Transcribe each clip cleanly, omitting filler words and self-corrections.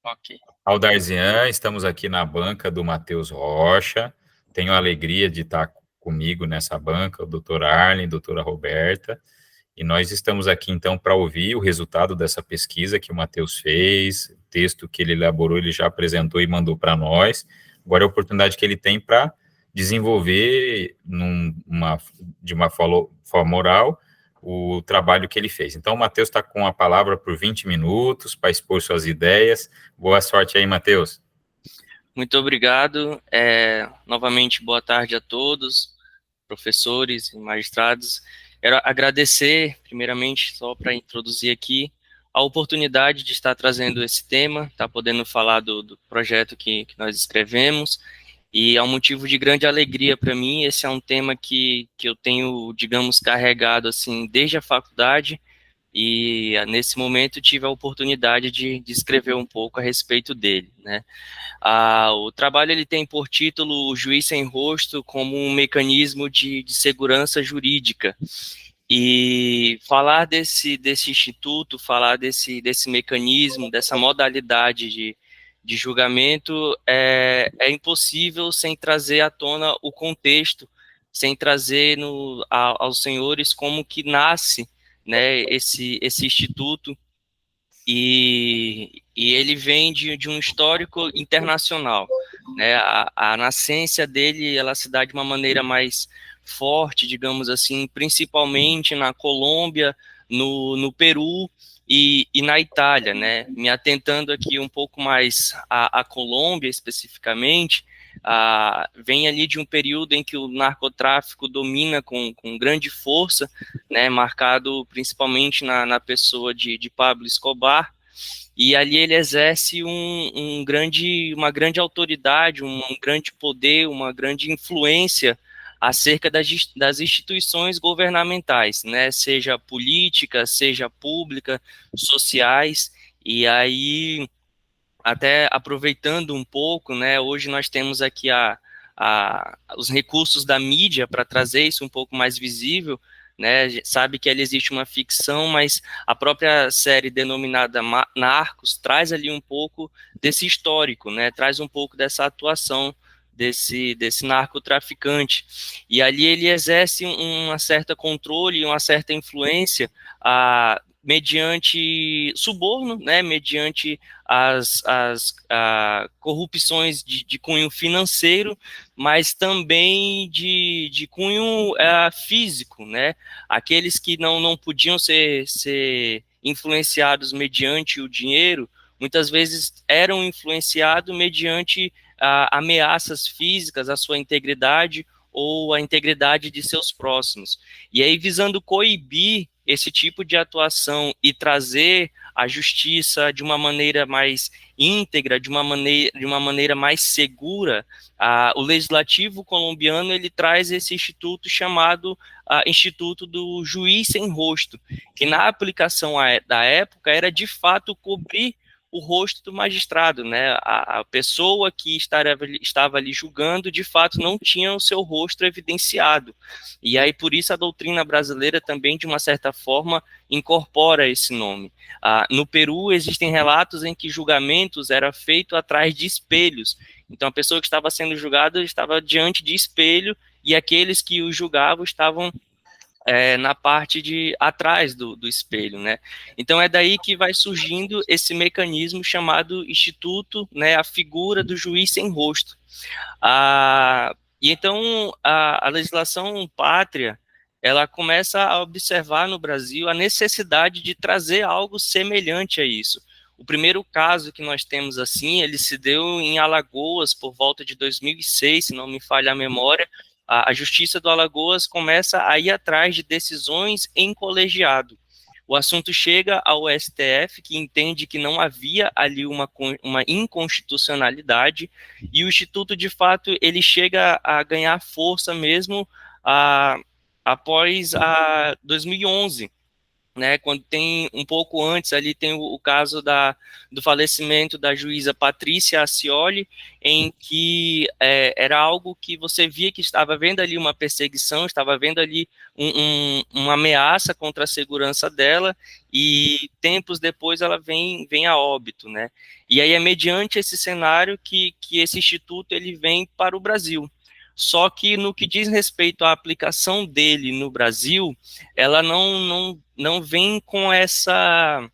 Ok. Aldarzian, estamos aqui na banca do Matheus Rocha. Tenho a alegria de estar comigo nessa banca, o doutor Arlen, doutora Roberta, e nós estamos aqui então para ouvir o resultado dessa pesquisa que o Matheus fez, o texto que ele elaborou, ele já apresentou e mandou para nós. Agora é a oportunidade que ele tem para desenvolver de uma forma oral o trabalho que ele fez. Então, o Matheus está com a palavra por 20 minutos para expor suas ideias. Boa sorte aí, Matheus. Muito obrigado. Novamente, boa tarde a todos, professores e magistrados. Quero agradecer, primeiramente, só para introduzir aqui, a oportunidade de estar trazendo esse tema, estar podendo falar do projeto que nós escrevemos, e é um motivo de grande alegria para mim. Esse é um tema que eu tenho, digamos, carregado assim desde a faculdade, e nesse momento tive a oportunidade de escrever um pouco a respeito dele, né? O trabalho ele tem por título O Juiz Sem Rosto como um mecanismo de segurança jurídica. E falar desse instituto, falar desse mecanismo, dessa modalidade de julgamento é impossível sem trazer à tona o contexto, sem trazer aos senhores como que nasce, né, esse instituto, e ele vem de um histórico internacional, né? A nascência dele, ela se dá de uma maneira mais forte, digamos assim, principalmente na Colômbia, no Peru e na Itália, né? Me atentando aqui um pouco mais à Colômbia especificamente, vem ali de um período em que o narcotráfico domina com grande força, né, marcado principalmente na pessoa de Pablo Escobar, e ali ele exerce uma grande autoridade, um grande poder, uma grande influência acerca das instituições governamentais, né, seja política, seja pública, sociais. E aí, até aproveitando um pouco, né, hoje nós temos aqui os recursos da mídia para trazer isso um pouco mais visível, né, sabe que ali existe uma ficção, mas a própria série denominada Narcos traz ali um pouco desse histórico, né, traz um pouco dessa atuação desse narcotraficante, e ali ele exerce uma certa controle, uma certa influência, mediante suborno, né, mediante as corrupções de cunho financeiro, mas também de cunho físico, né? Aqueles que não podiam ser influenciados mediante o dinheiro, muitas vezes eram influenciados mediante ameaças físicas à sua integridade ou à integridade de seus próximos. E aí, visando coibir esse tipo de atuação e trazer a justiça de uma maneira mais íntegra, de uma maneira mais segura, o legislativo colombiano ele traz esse instituto chamado Instituto do Juiz Sem Rosto, que na aplicação da época era de fato cobrir o rosto do magistrado, né? A pessoa que estava ali julgando, de fato, não tinha o seu rosto evidenciado. E aí, por isso, a doutrina brasileira também, de uma certa forma, incorpora esse nome. No Peru, existem relatos em que julgamentos eram feitos atrás de espelhos. Então, a pessoa que estava sendo julgada estava diante de espelho e aqueles que o julgavam estavam na parte de atrás do espelho, né? Então é daí que vai surgindo esse mecanismo chamado instituto, né? A figura do juiz sem rosto. E então a legislação pátria ela começa a observar no Brasil a necessidade de trazer algo semelhante a isso. O primeiro caso que nós temos assim, ele se deu em Alagoas por volta de 2006, se não me falha a memória. A Justiça do Alagoas começa a ir atrás de decisões em colegiado. O assunto chega ao STF, que entende que não havia ali uma inconstitucionalidade, e o Instituto, de fato, ele chega a ganhar força mesmo após 2011, né, quando tem um pouco antes ali tem o caso do falecimento da juíza Patrícia Acioli, em que era algo que você via que estava vendo ali uma perseguição, estava vendo ali uma ameaça contra a segurança dela, e tempos depois ela vem a óbito, né? E aí é mediante esse cenário que esse instituto ele vem para o Brasil. Só que no que diz respeito à aplicação dele no Brasil, ela não vem com essa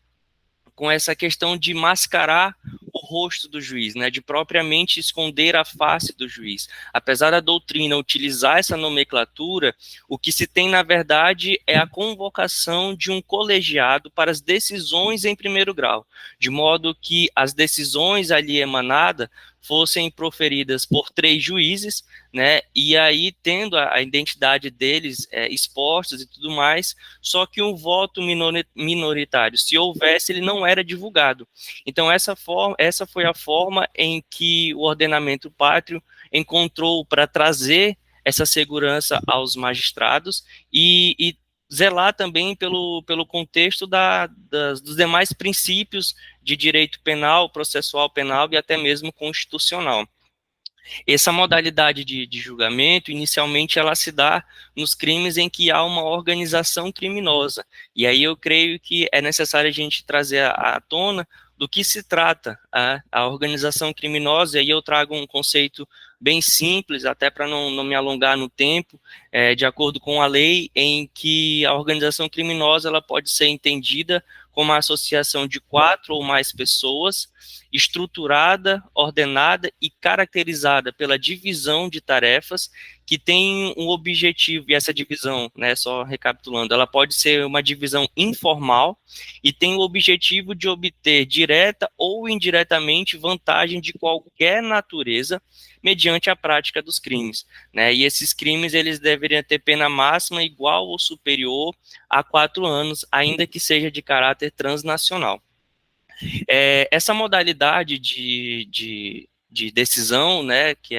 questão de mascarar o rosto do juiz, né, de propriamente esconder a face do juiz. Apesar da doutrina utilizar essa nomenclatura, o que se tem, na verdade, é a convocação de um colegiado para as decisões em primeiro grau, de modo que as decisões ali emanadas fossem proferidas por 3 juízes, né, e aí tendo a identidade deles expostas e tudo mais, só que um voto minoritário, se houvesse, ele não era divulgado. Então, essa foi a forma em que o ordenamento pátrio encontrou para trazer essa segurança aos magistrados e zelar também pelo contexto dos demais princípios de direito penal, processual penal e até mesmo constitucional. Essa modalidade de julgamento, inicialmente, ela se dá nos crimes em que há uma organização criminosa. E aí eu creio que é necessário a gente trazer à tona do que se trata a organização criminosa, e aí eu trago um conceito bem simples, até para não me alongar no tempo, de acordo com a lei, em que a organização criminosa ela pode ser entendida como a associação de 4 ou mais pessoas, estruturada, ordenada e caracterizada pela divisão de tarefas que tem um objetivo, e essa divisão, né, só recapitulando, ela pode ser uma divisão informal e tem o objetivo de obter direta ou indiretamente vantagem de qualquer natureza mediante a prática dos crimes, né, e esses crimes eles deveriam ter pena máxima igual ou superior a 4 anos, ainda que seja de caráter transnacional. Essa modalidade de decisão, né, que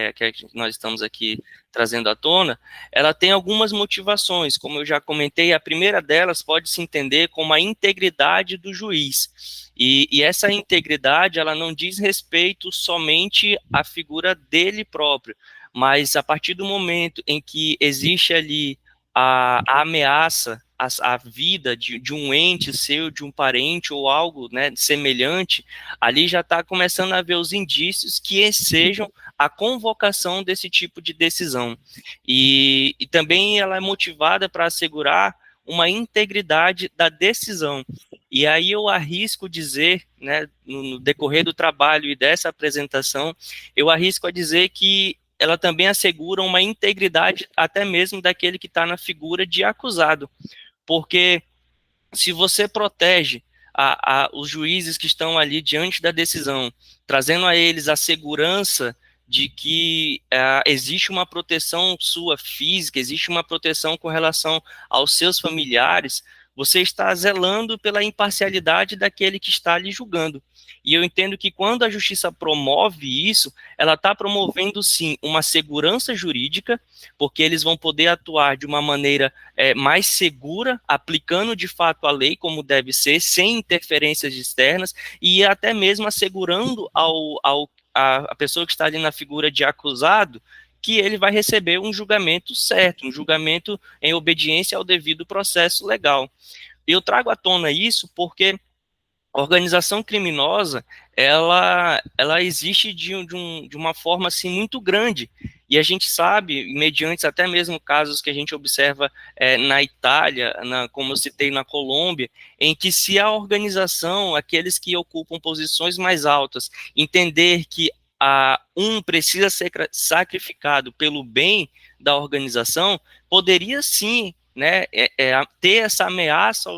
nós estamos aqui trazendo à tona, ela tem algumas motivações, como eu já comentei, a primeira delas pode se entender como a integridade do juiz, e essa integridade, ela não diz respeito somente à figura dele próprio, mas a partir do momento em que existe ali a ameaça a vida de um ente seu, de um parente ou algo, né, semelhante, ali já está começando a haver os indícios que sejam a convocação desse tipo de decisão. E também ela é motivada para assegurar uma integridade da decisão. E aí eu arrisco dizer, né, no decorrer do trabalho e dessa apresentação, eu arrisco a dizer que ela também assegura uma integridade até mesmo daquele que está na figura de acusado, porque se você protege os juízes que estão ali diante da decisão, trazendo a eles a segurança de que existe uma proteção sua física, existe uma proteção com relação aos seus familiares, você está zelando pela imparcialidade daquele que está ali julgando. E eu entendo que quando a justiça promove isso, ela está promovendo, sim, uma segurança jurídica, porque eles vão poder atuar de uma maneira mais segura, aplicando de fato a lei como deve ser, sem interferências externas, e até mesmo assegurando a pessoa que está ali na figura de acusado que ele vai receber um julgamento certo, um julgamento em obediência ao devido processo legal. Eu trago à tona isso porque a organização criminosa, ela existe de uma forma assim muito grande, e a gente sabe, mediante até mesmo casos que a gente observa na Itália, como eu citei, na Colômbia, em que se a organização, aqueles que ocupam posições mais altas, entender que um precisa ser sacrificado pelo bem da organização, poderia sim, né, ter essa ameaça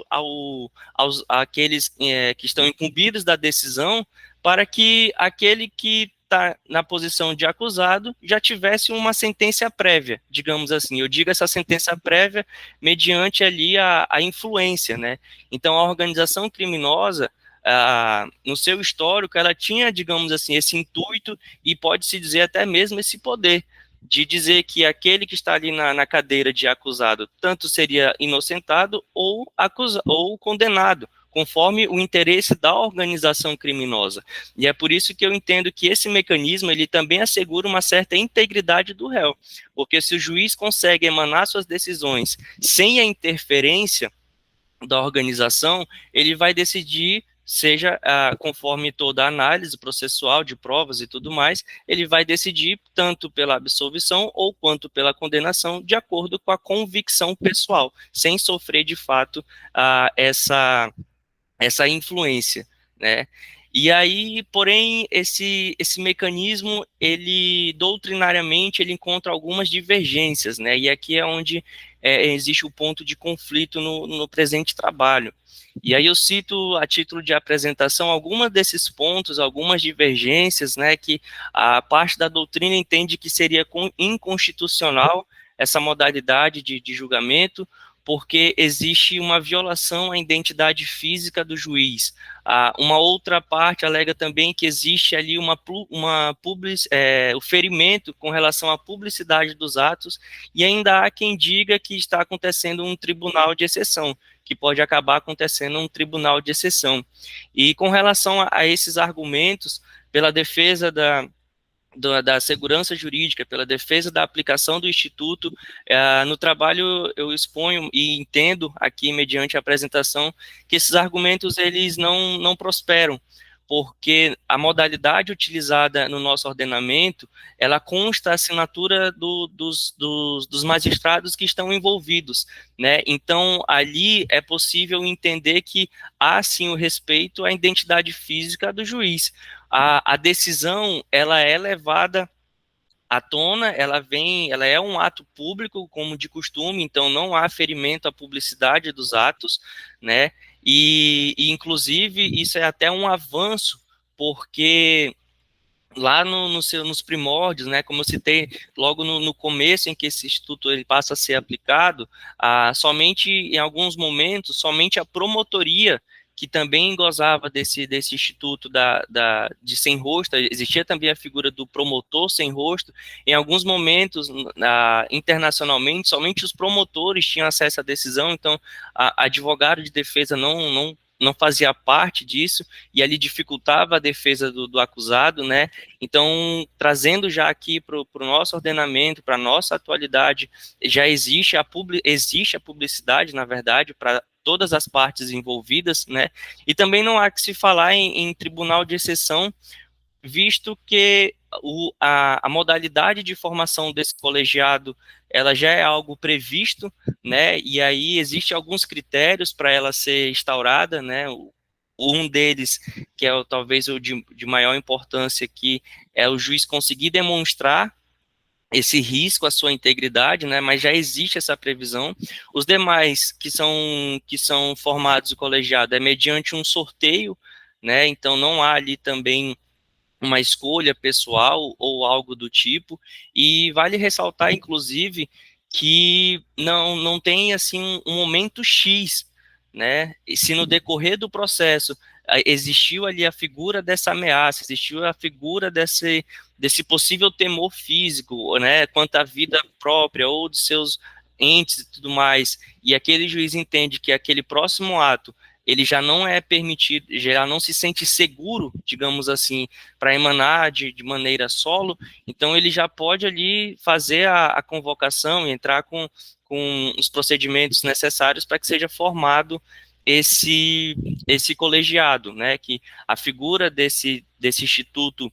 àqueles que estão incumbidos da decisão, para que aquele que está na posição de acusado já tivesse uma sentença prévia, digamos assim. Eu digo essa sentença prévia mediante ali a influência, né? Então, a organização criminosa, no seu histórico, ela tinha, digamos assim, esse intuito e pode-se dizer até mesmo esse poder de dizer que aquele que está ali na cadeira de acusado tanto seria inocentado ou condenado, conforme o interesse da organização criminosa. E é por isso que eu entendo que esse mecanismo ele também assegura uma certa integridade do réu, porque se o juiz consegue emanar suas decisões sem a interferência da organização, ele vai decidir, seja conforme toda a análise processual de provas e tudo mais, ele vai decidir tanto pela absolvição ou quanto pela condenação, de acordo com a convicção pessoal, sem sofrer de fato essa influência, né? E aí, porém, esse mecanismo, ele doutrinariamente, ele encontra algumas divergências, né? E aqui é onde existe o ponto de conflito no presente trabalho. E aí eu cito, a título de apresentação, alguns desses pontos, algumas divergências, né, que a parte da doutrina entende que seria inconstitucional essa modalidade de julgamento, porque existe uma violação à identidade física do juiz. Uma outra parte alega também que existe ali o ferimento com relação à publicidade dos atos, e ainda há quem diga que está acontecendo um tribunal de exceção, que pode acabar acontecendo um tribunal de exceção. E com relação a esses argumentos, pela defesa da segurança jurídica, pela defesa da aplicação do Instituto, no trabalho eu exponho e entendo aqui, mediante a apresentação, que esses argumentos eles não prosperam, porque a modalidade utilizada no nosso ordenamento, ela consta a assinatura dos magistrados que estão envolvidos, né? Então, ali é possível entender que há, sim, o respeito à identidade física do juiz. A decisão, ela é levada à tona, ela é um ato público, como de costume, então não há ferimento à publicidade dos atos, né? E inclusive, isso é até um avanço, porque lá nos primórdios, né, como eu citei logo no começo em que esse instituto ele passa a ser aplicado, somente em alguns momentos, somente a promotoria que também gozava desse instituto de sem rosto, existia também a figura do promotor sem rosto, em alguns momentos, internacionalmente, somente os promotores tinham acesso à decisão, então, advogado de defesa não fazia parte disso, e ali dificultava a defesa do acusado, né? Então, trazendo já aqui para o nosso ordenamento, para a nossa atualidade, já existe existe a publicidade, na verdade, para todas as partes envolvidas, né? E também não há que se falar em tribunal de exceção, visto que a modalidade de formação desse colegiado, ela já é algo previsto, né, e aí existe alguns critérios para ela ser instaurada, né, um deles, que é talvez o de maior importância aqui, é o juiz conseguir demonstrar esse risco à sua integridade, né, mas já existe essa previsão. Os demais que são formados o colegiado é mediante um sorteio, né, então não há ali também uma escolha pessoal ou algo do tipo, e vale ressaltar, inclusive, que não tem, assim, um momento X, né, e se no decorrer do processo existiu ali a figura dessa ameaça, existiu a figura desse possível temor físico, né, quanto à vida própria ou de seus entes e tudo mais, e aquele juiz entende que aquele próximo ato ele já não é permitido, já não se sente seguro, digamos assim, para emanar de maneira solo, então ele já pode ali fazer a convocação e entrar com os procedimentos necessários para que seja formado esse colegiado, né, que a figura desse instituto,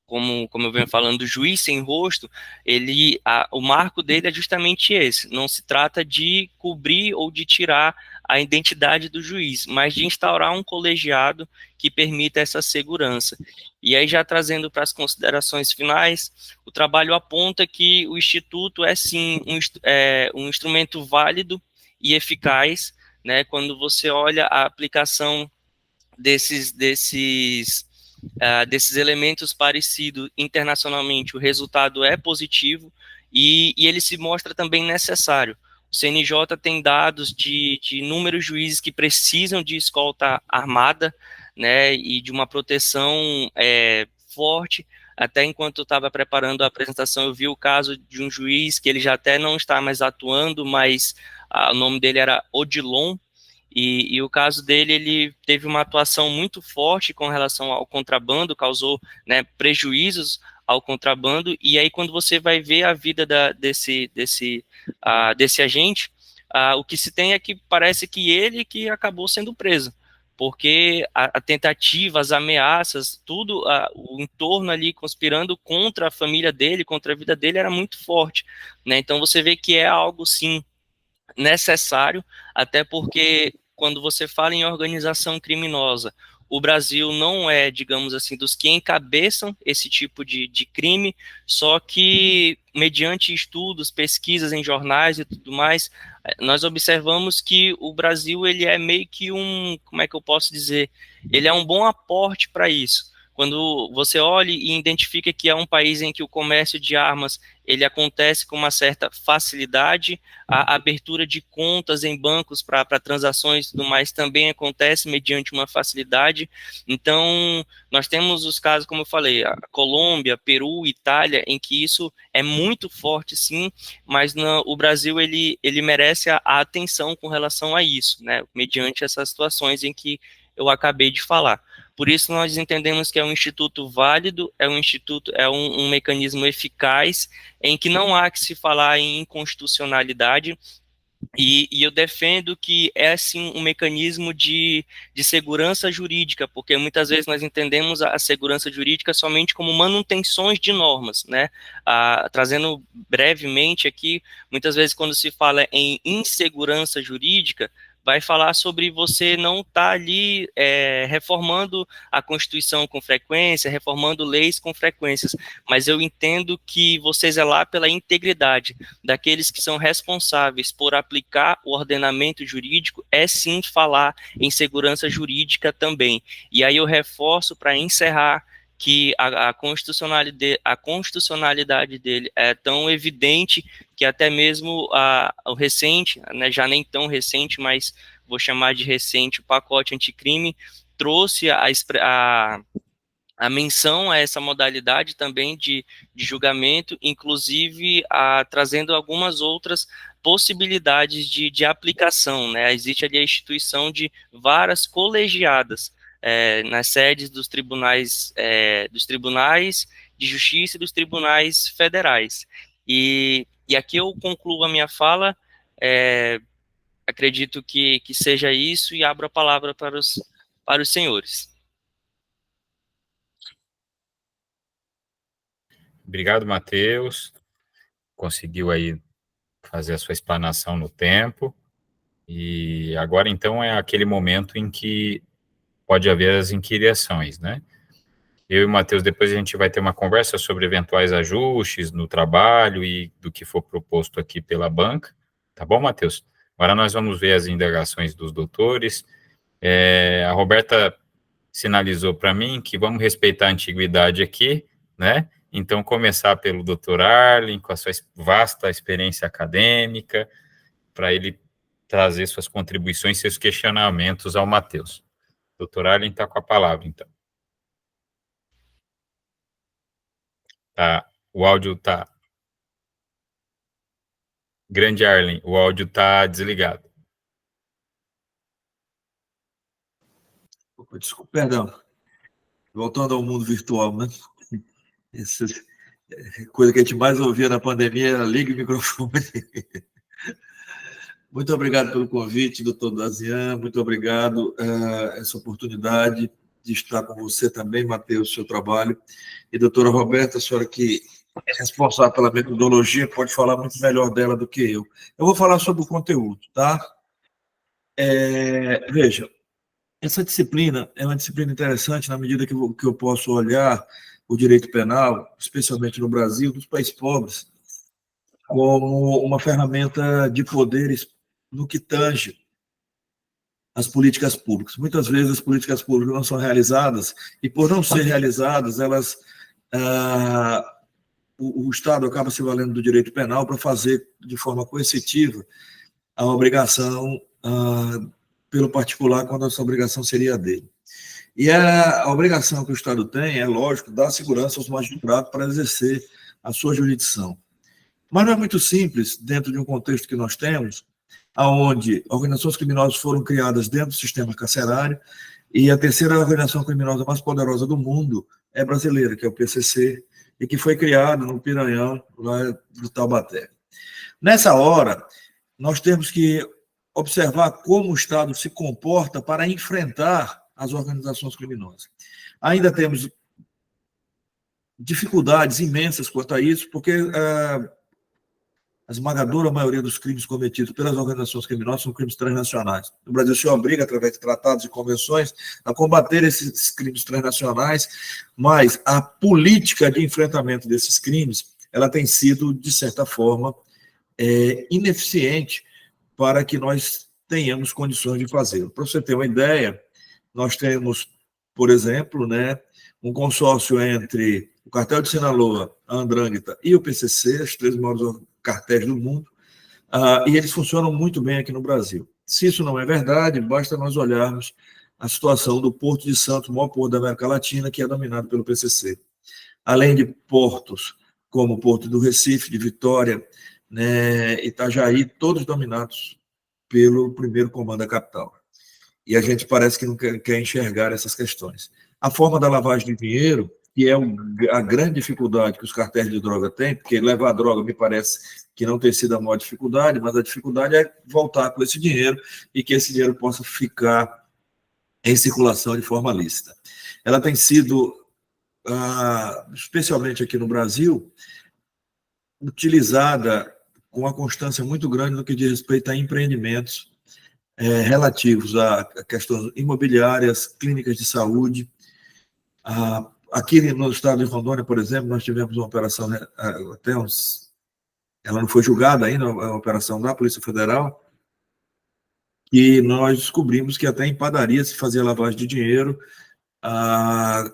como eu venho falando, do juiz sem rosto, o marco dele é justamente esse, não se trata de cobrir ou de tirar a identidade do juiz, mas de instaurar um colegiado que permita essa segurança. E aí, já trazendo para as considerações finais, o trabalho aponta que o Instituto é, sim, um instrumento válido e eficaz, né, quando você olha a aplicação desses elementos parecidos internacionalmente, o resultado é positivo e ele se mostra também necessário. O CNJ tem dados de inúmeros juízes que precisam de escolta armada, né, e de uma proteção forte, até enquanto eu estava preparando a apresentação, eu vi o caso de um juiz que ele já até não está mais atuando, mas o nome dele era Odilon, e o caso dele, ele teve uma atuação muito forte com relação ao contrabando, causou, né, prejuízos ao contrabando, e aí quando você vai ver a vida desse agente, o que se tem é que parece que ele que acabou sendo preso, porque a tentativa, as ameaças, tudo, o entorno ali conspirando contra a família dele, contra a vida dele, era muito forte, né? Então você vê que é algo, sim, necessário, até porque quando você fala em organização criminosa, o Brasil não é, digamos assim, dos que encabeçam esse tipo de crime, só que, mediante estudos, pesquisas em jornais e tudo mais, nós observamos que o Brasil, ele é meio que como é que eu posso dizer, ele é um bom aporte para isso. Quando você olha e identifica que é um país em que o comércio de armas ele acontece com uma certa facilidade, a abertura de contas em bancos para transações e tudo mais também acontece mediante uma facilidade. Então, nós temos os casos, como eu falei, a Colômbia, Peru, Itália, em que isso é muito forte, sim, mas o Brasil, ele merece a atenção com relação a isso, né, mediante essas situações em que eu acabei de falar. Por isso, nós entendemos que é um instituto válido, é um mecanismo eficaz, em que não há que se falar em inconstitucionalidade, e eu defendo que é, sim, um mecanismo de segurança jurídica, porque muitas vezes nós entendemos a segurança jurídica somente como manutenções de normas, né? Trazendo brevemente aqui, muitas vezes quando se fala em insegurança jurídica, vai falar sobre você não estar ali reformando a Constituição com frequência, reformando leis com frequências, mas eu entendo que você zelar pela integridade daqueles que são responsáveis por aplicar o ordenamento jurídico é sim falar em segurança jurídica também. E aí eu reforço para encerrar que a constitucionalidade dele é tão evidente que até mesmo o recente, né, já nem tão recente, mas vou chamar de recente, o pacote anticrime, trouxe a menção a essa modalidade também de julgamento, inclusive trazendo algumas outras possibilidades de aplicação, né? Existe ali a instituição de varas colegiadas nas sedes dos tribunais de justiça e dos tribunais federais. E aqui eu concluo a minha fala, acredito que seja isso, e abro a palavra para os senhores. Obrigado, Matheus. Conseguiu aí fazer a sua explanação no tempo. E agora, então, é aquele momento em que pode haver as inquirições, né? Eu e o Matheus, depois a gente vai ter uma conversa sobre eventuais ajustes no trabalho e do que for proposto aqui pela banca. Tá bom, Matheus? Agora nós vamos ver as indagações dos doutores. A Roberta sinalizou para mim que vamos respeitar a antiguidade aqui, né? Então, começar pelo doutor Arlen, com a sua vasta experiência acadêmica, para ele trazer suas contribuições, seus questionamentos ao Matheus. Doutor Arlen está com a palavra, então. Tá, o áudio tá. Grande Arlen, o áudio tá desligado. Desculpa, perdão. Voltando ao mundo virtual, né? Essa coisa que a gente mais ouvia na pandemia era ligue o microfone. Muito obrigado pelo convite, doutor Dazian. Muito obrigado essa oportunidade de estar com você também, Matheus, seu trabalho. E doutora Roberta, a senhora que é responsável pela metodologia, pode falar muito melhor dela do que eu. Eu vou falar sobre o conteúdo, tá? Veja, essa disciplina é uma disciplina interessante na medida que eu posso olhar o direito penal, especialmente no Brasil, dos países pobres, como uma ferramenta de poderes no que tange as políticas públicas. Muitas vezes as políticas públicas não são realizadas, e por não ser realizadas, o Estado acaba se valendo do direito penal para fazer de forma coercitiva a obrigação pelo particular, quando essa obrigação seria dele. E a obrigação que o Estado tem, é lógico, dar segurança aos magistrados para exercer a sua jurisdição. Mas não é muito simples, dentro de um contexto que nós temos, onde organizações criminosas foram criadas dentro do sistema carcerário, e a terceira organização criminosa mais poderosa do mundo é brasileira, que é o PCC, e que foi criado no Piranhão, lá do Taubaté. Nessa hora, nós temos que observar como o Estado se comporta para enfrentar as organizações criminosas. Ainda temos dificuldades imensas quanto a isso, porque a esmagadora maioria dos crimes cometidos pelas organizações criminosas são crimes transnacionais. O Brasil se obriga, através de tratados e convenções, a combater esses crimes transnacionais, mas a política de enfrentamento desses crimes, ela tem sido, de certa forma, ineficiente para que nós tenhamos condições de fazê-lo. Para você ter uma ideia, nós temos, por exemplo, um consórcio entre o Cartel de Sinaloa, a Andrôngita e o PCC, os 3 maiores cartéis do mundo, e eles funcionam muito bem aqui no Brasil. Se isso não é verdade, basta nós olharmos a situação do Porto de Santos, o maior porto da América Latina, que é dominado pelo PCC. Além de portos como o Porto do Recife, de Vitória, Itajaí, todos dominados pelo primeiro comando da capital. E a gente parece que não quer enxergar essas questões. A forma da lavagem de dinheiro, que é a grande dificuldade que os cartéis de droga têm, porque levar a droga me parece que não tem sido a maior dificuldade, mas a dificuldade é voltar com esse dinheiro e que esse dinheiro possa ficar em circulação de forma lícita. Ela tem sido, especialmente aqui no Brasil, utilizada com uma constância muito grande no que diz respeito a empreendimentos relativos a questões imobiliárias, clínicas de saúde. Aqui no estado de Rondônia, por exemplo, nós tivemos uma operação, ela não foi julgada ainda, a operação da Polícia Federal, e nós descobrimos que até em padaria se fazia lavagem de dinheiro,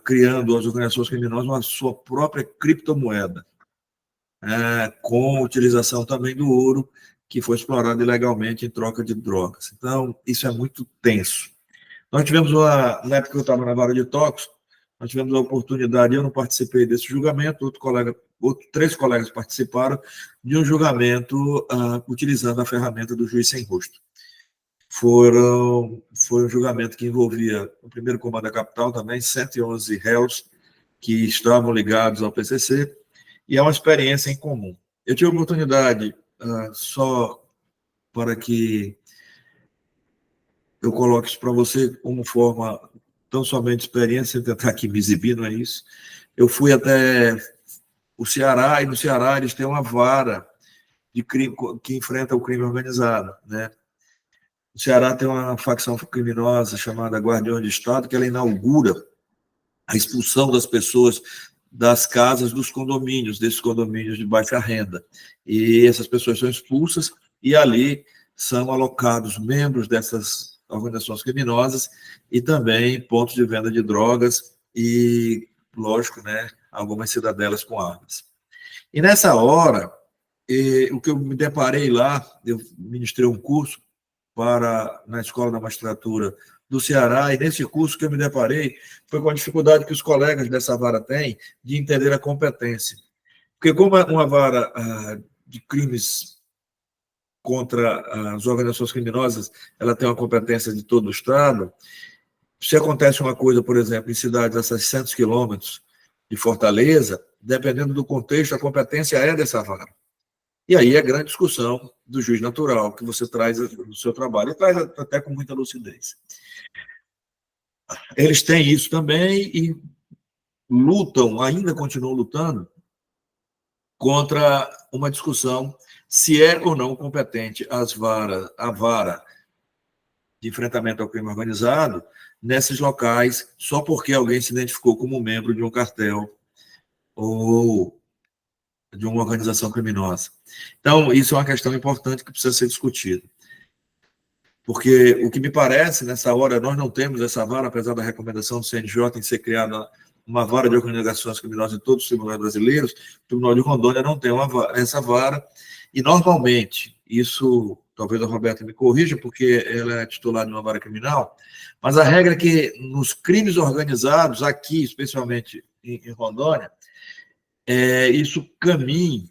criando as organizações criminosas a sua própria criptomoeda, com utilização também do ouro, que foi explorado ilegalmente em troca de drogas. Então, isso é muito tenso. Nós tivemos, na época que eu estava na vara de Tocos, nós tivemos a oportunidade, eu não participei desse julgamento, 3 colegas participaram de um julgamento utilizando a ferramenta do juiz sem rosto. Foi um julgamento que envolvia o primeiro comando da capital também, 111 réus que estavam ligados ao PCC, e é uma experiência em comum. Eu tive a oportunidade, só para que eu coloque isso para você como forma, tão somente experiência, tentar aqui me exibir, não é isso? Eu fui até o Ceará, e no Ceará eles têm uma vara de crime que enfrenta o crime organizado, O Ceará tem uma facção criminosa chamada Guardião de Estado, que ela inaugura a expulsão das pessoas das casas dos condomínios, desses condomínios de baixa renda. E essas pessoas são expulsas e ali são alocados membros dessas organizações criminosas e também pontos de venda de drogas e, lógico, algumas cidadelas com armas. E nessa hora, o que eu me deparei lá, eu ministrei um curso na Escola da Magistratura do Ceará, e nesse curso que eu me deparei foi com a dificuldade que os colegas dessa vara têm de entender a competência. Porque como é uma vara de crimes contra as organizações criminosas, ela tem uma competência de todo o Estado, se acontece uma coisa, por exemplo, em cidades a 600 quilômetros de Fortaleza, dependendo do contexto, a competência é dessa vara. E aí é grande discussão do juiz natural que você traz no seu trabalho, e traz até com muita lucidez. Eles têm isso também e lutam, ainda continuam lutando, contra uma discussão se é ou não competente a vara de enfrentamento ao crime organizado nesses locais, só porque alguém se identificou como membro de um cartel ou de uma organização criminosa. Então, isso é uma questão importante que precisa ser discutida. Porque o que me parece, nessa hora, nós não temos essa vara, apesar da recomendação do CNJ em ser criada uma vara de organizações criminosas em todos os tribunais brasileiros, o Tribunal de Rondônia não tem essa vara, e normalmente, isso talvez a Roberta me corrija, porque ela é titular de uma vara criminal, mas a regra é que nos crimes organizados, aqui, especialmente em Rondônia, isso caminha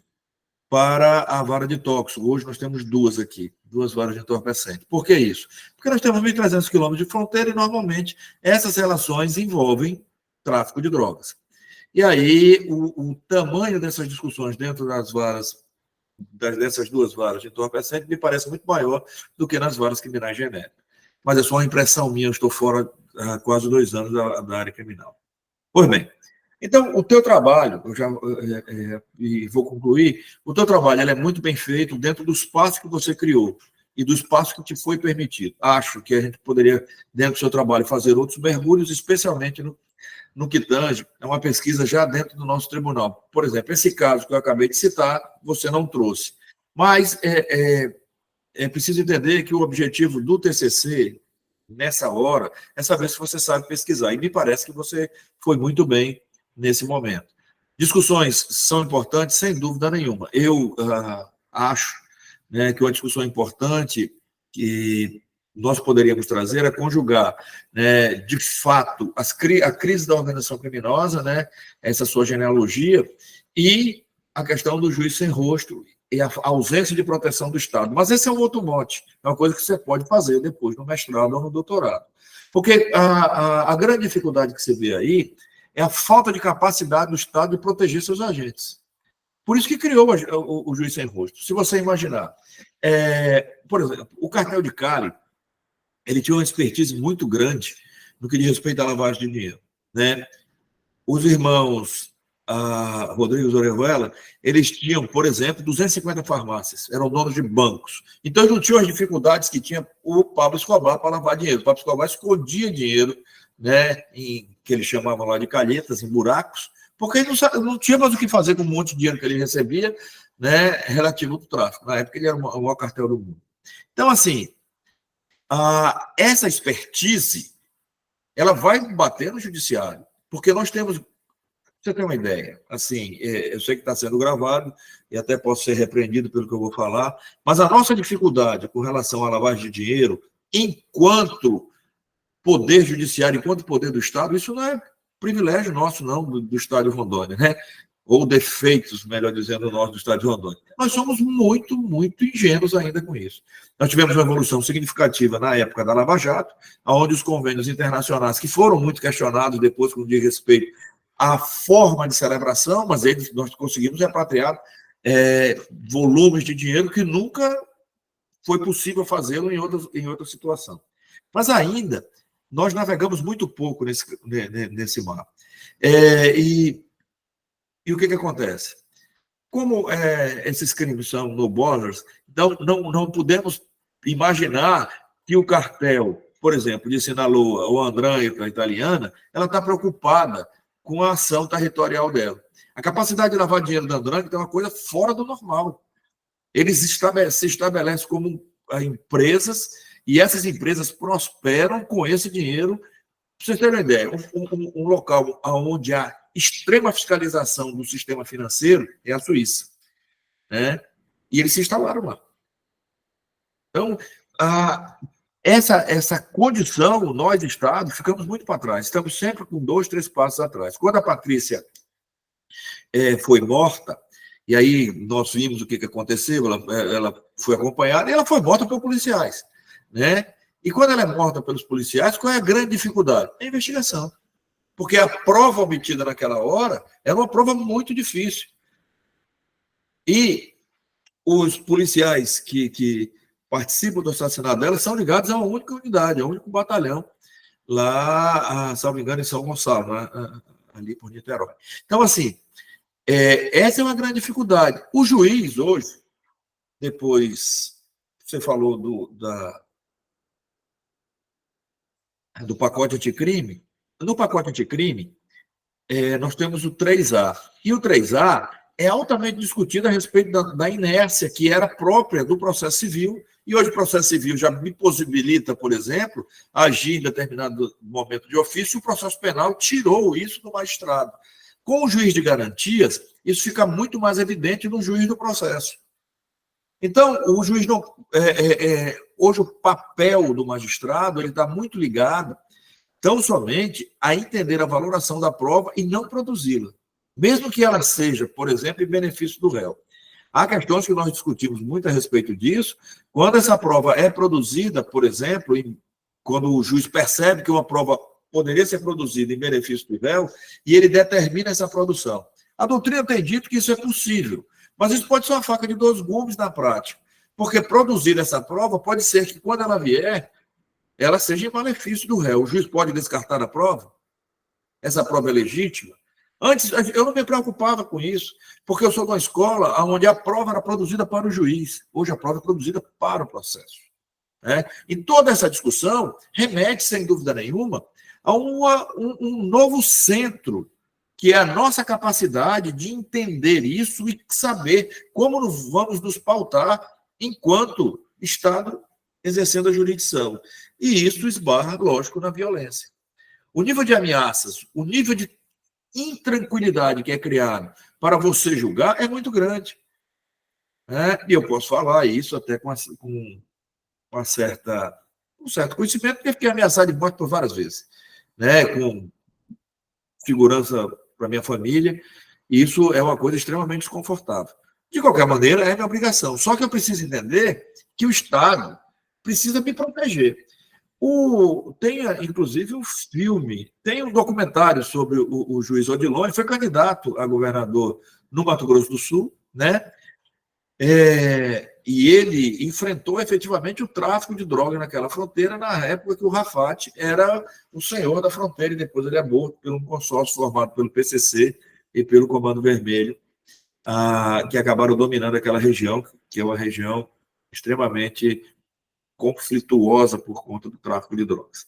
para a vara de tóxico. Hoje nós temos duas aqui, duas varas de entorpecente. Por que isso? Porque nós temos 1.300 quilômetros de fronteira e, normalmente, essas relações envolvem tráfico de drogas. E aí, o tamanho dessas discussões dentro das varas, dessas duas varas de entorpecente, me parece muito maior do que nas varas criminais genéricas. Mas é só uma impressão minha, eu estou fora há quase 2 anos da área criminal. Pois bem, então, o teu trabalho, eu já e vou concluir, o teu trabalho ele é muito bem feito dentro do espaço que você criou e do espaço que te foi permitido. Acho que a gente poderia, dentro do seu trabalho, fazer outros mergulhos, especialmente no que tange é uma pesquisa já dentro do nosso tribunal. Por exemplo, esse caso que eu acabei de citar, você não trouxe. Mas é preciso entender que o objetivo do TCC, nessa hora, é saber se você sabe pesquisar. E me parece que você foi muito bem nesse momento. Discussões são importantes, sem dúvida nenhuma. Eu acho, né, que uma discussão importante que nós poderíamos trazer é conjugar, né, de fato, a crise da organização criminosa, né, essa sua genealogia, e a questão do juiz sem rosto e a ausência de proteção do Estado. Mas esse é um outro mote, é uma coisa que você pode fazer depois no mestrado ou no doutorado. Porque a grande dificuldade que você vê aí é a falta de capacidade do Estado de proteger seus agentes. Por isso que criou o juiz sem rosto. Se você imaginar, por exemplo, o cartel de Cali, ele tinha uma expertise muito grande no que diz respeito à lavagem de dinheiro, né? Os irmãos Rodrigues Orejuela, eles tinham, por exemplo, 250 farmácias, eram donos de bancos. Então, eles não tinham as dificuldades que tinha o Pablo Escobar para lavar dinheiro. O Pablo Escobar escondia dinheiro, né, que eles chamavam lá de calhetas, em buracos, porque ele não tinha mais o que fazer com um monte de dinheiro que ele recebia, né, relativo ao tráfico. Na época, ele era o maior cartel do mundo. Então, assim, essa expertise, ela vai bater no judiciário, porque nós temos, você tem uma ideia, assim, eu sei que está sendo gravado e até posso ser repreendido pelo que eu vou falar, mas a nossa dificuldade com relação à lavagem de dinheiro, enquanto poder judiciário, enquanto poder do Estado, isso não é privilégio nosso, não, do Estado de Rondônia, né? Ou defeitos, melhor dizendo, nosso do Estado de Rondônia. Nós somos muito, muito ingênuos ainda com isso. Nós tivemos uma evolução significativa na época da Lava Jato, onde os convênios internacionais, que foram muito questionados depois, com diz respeito à forma de celebração, mas nós conseguimos repatriar volumes de dinheiro que nunca foi possível fazê-lo em outra situação. Mas ainda, nós navegamos muito pouco nesse mar. E o que acontece? Como esses crimes são no-borders, não podemos imaginar que o cartel, por exemplo, de Sinaloa ou Andrangheta italiana, ela está preocupada com a ação territorial dela. A capacidade de lavar dinheiro da Andrangheta é uma coisa fora do normal. Eles se estabelecem como empresas e essas empresas prosperam com esse dinheiro. Para vocês terem uma ideia, um local onde há extrema fiscalização do sistema financeiro é a Suíça, né? E eles se instalaram lá. Então, essa condição, nós, Estado, ficamos muito para trás. Estamos sempre com 2, 3 passos atrás. Quando a Patrícia foi morta, e aí nós vimos o que aconteceu, ela foi acompanhada e ela foi morta por policiais, né? E quando ela é morta pelos policiais, qual é a grande dificuldade? A investigação. Porque a prova obtida naquela hora era uma prova muito difícil. E os policiais que participam do assassinato dela são ligados a uma única unidade, a um único batalhão, lá, salvo engano, em São Gonçalo, né? Ali por Niterói. Então, assim, essa é uma grande dificuldade. O juiz, hoje, depois, você falou do pacote anticrime. No pacote anticrime, nós temos o 3A. E o 3A é altamente discutido a respeito da inércia que era própria do processo civil. E hoje o processo civil já me possibilita, por exemplo, agir em determinado momento de ofício, e o processo penal tirou isso do magistrado. Com o juiz de garantias, isso fica muito mais evidente no juiz do processo. Então, o juiz não... hoje, o papel do magistrado está muito ligado tão somente a entender a valoração da prova e não produzi-la, mesmo que ela seja, por exemplo, em benefício do réu. Há questões que nós discutimos muito a respeito disso, quando essa prova é produzida, por exemplo, quando o juiz percebe que uma prova poderia ser produzida em benefício do réu, e ele determina essa produção. A doutrina tem dito que isso é possível, mas isso pode ser uma faca de dois gumes na prática, porque produzir essa prova pode ser que, quando ela vier, ela seja em benefício do réu. O juiz pode descartar a prova? Essa prova é legítima? Antes, eu não me preocupava com isso, porque eu sou de uma escola onde a prova era produzida para o juiz. Hoje a prova é produzida para o processo. E toda essa discussão remete, sem dúvida nenhuma, a um novo centro, que é a nossa capacidade de entender isso e saber como vamos nos pautar enquanto Estado exercendo a jurisdição. E isso esbarra, lógico, na violência. O nível de ameaças, o nível de intranquilidade que é criado para você julgar é muito grande. E eu posso falar isso até com um certo conhecimento, porque fiquei ameaçado de morte por várias vezes, com segurança para minha família, e isso é uma coisa extremamente desconfortável. De qualquer maneira, é minha obrigação. Só que eu preciso entender que o Estado precisa me proteger. Tem, inclusive, um filme, tem um documentário sobre o juiz Odilon, ele foi candidato a governador no Mato Grosso do Sul, e ele enfrentou efetivamente o tráfico de droga naquela fronteira, na época que o Rafat era o senhor da fronteira, e depois ele é morto por um consórcio formado pelo PCC e pelo Comando Vermelho, que acabaram dominando aquela região, que é uma região extremamente conflituosa por conta do tráfico de drogas.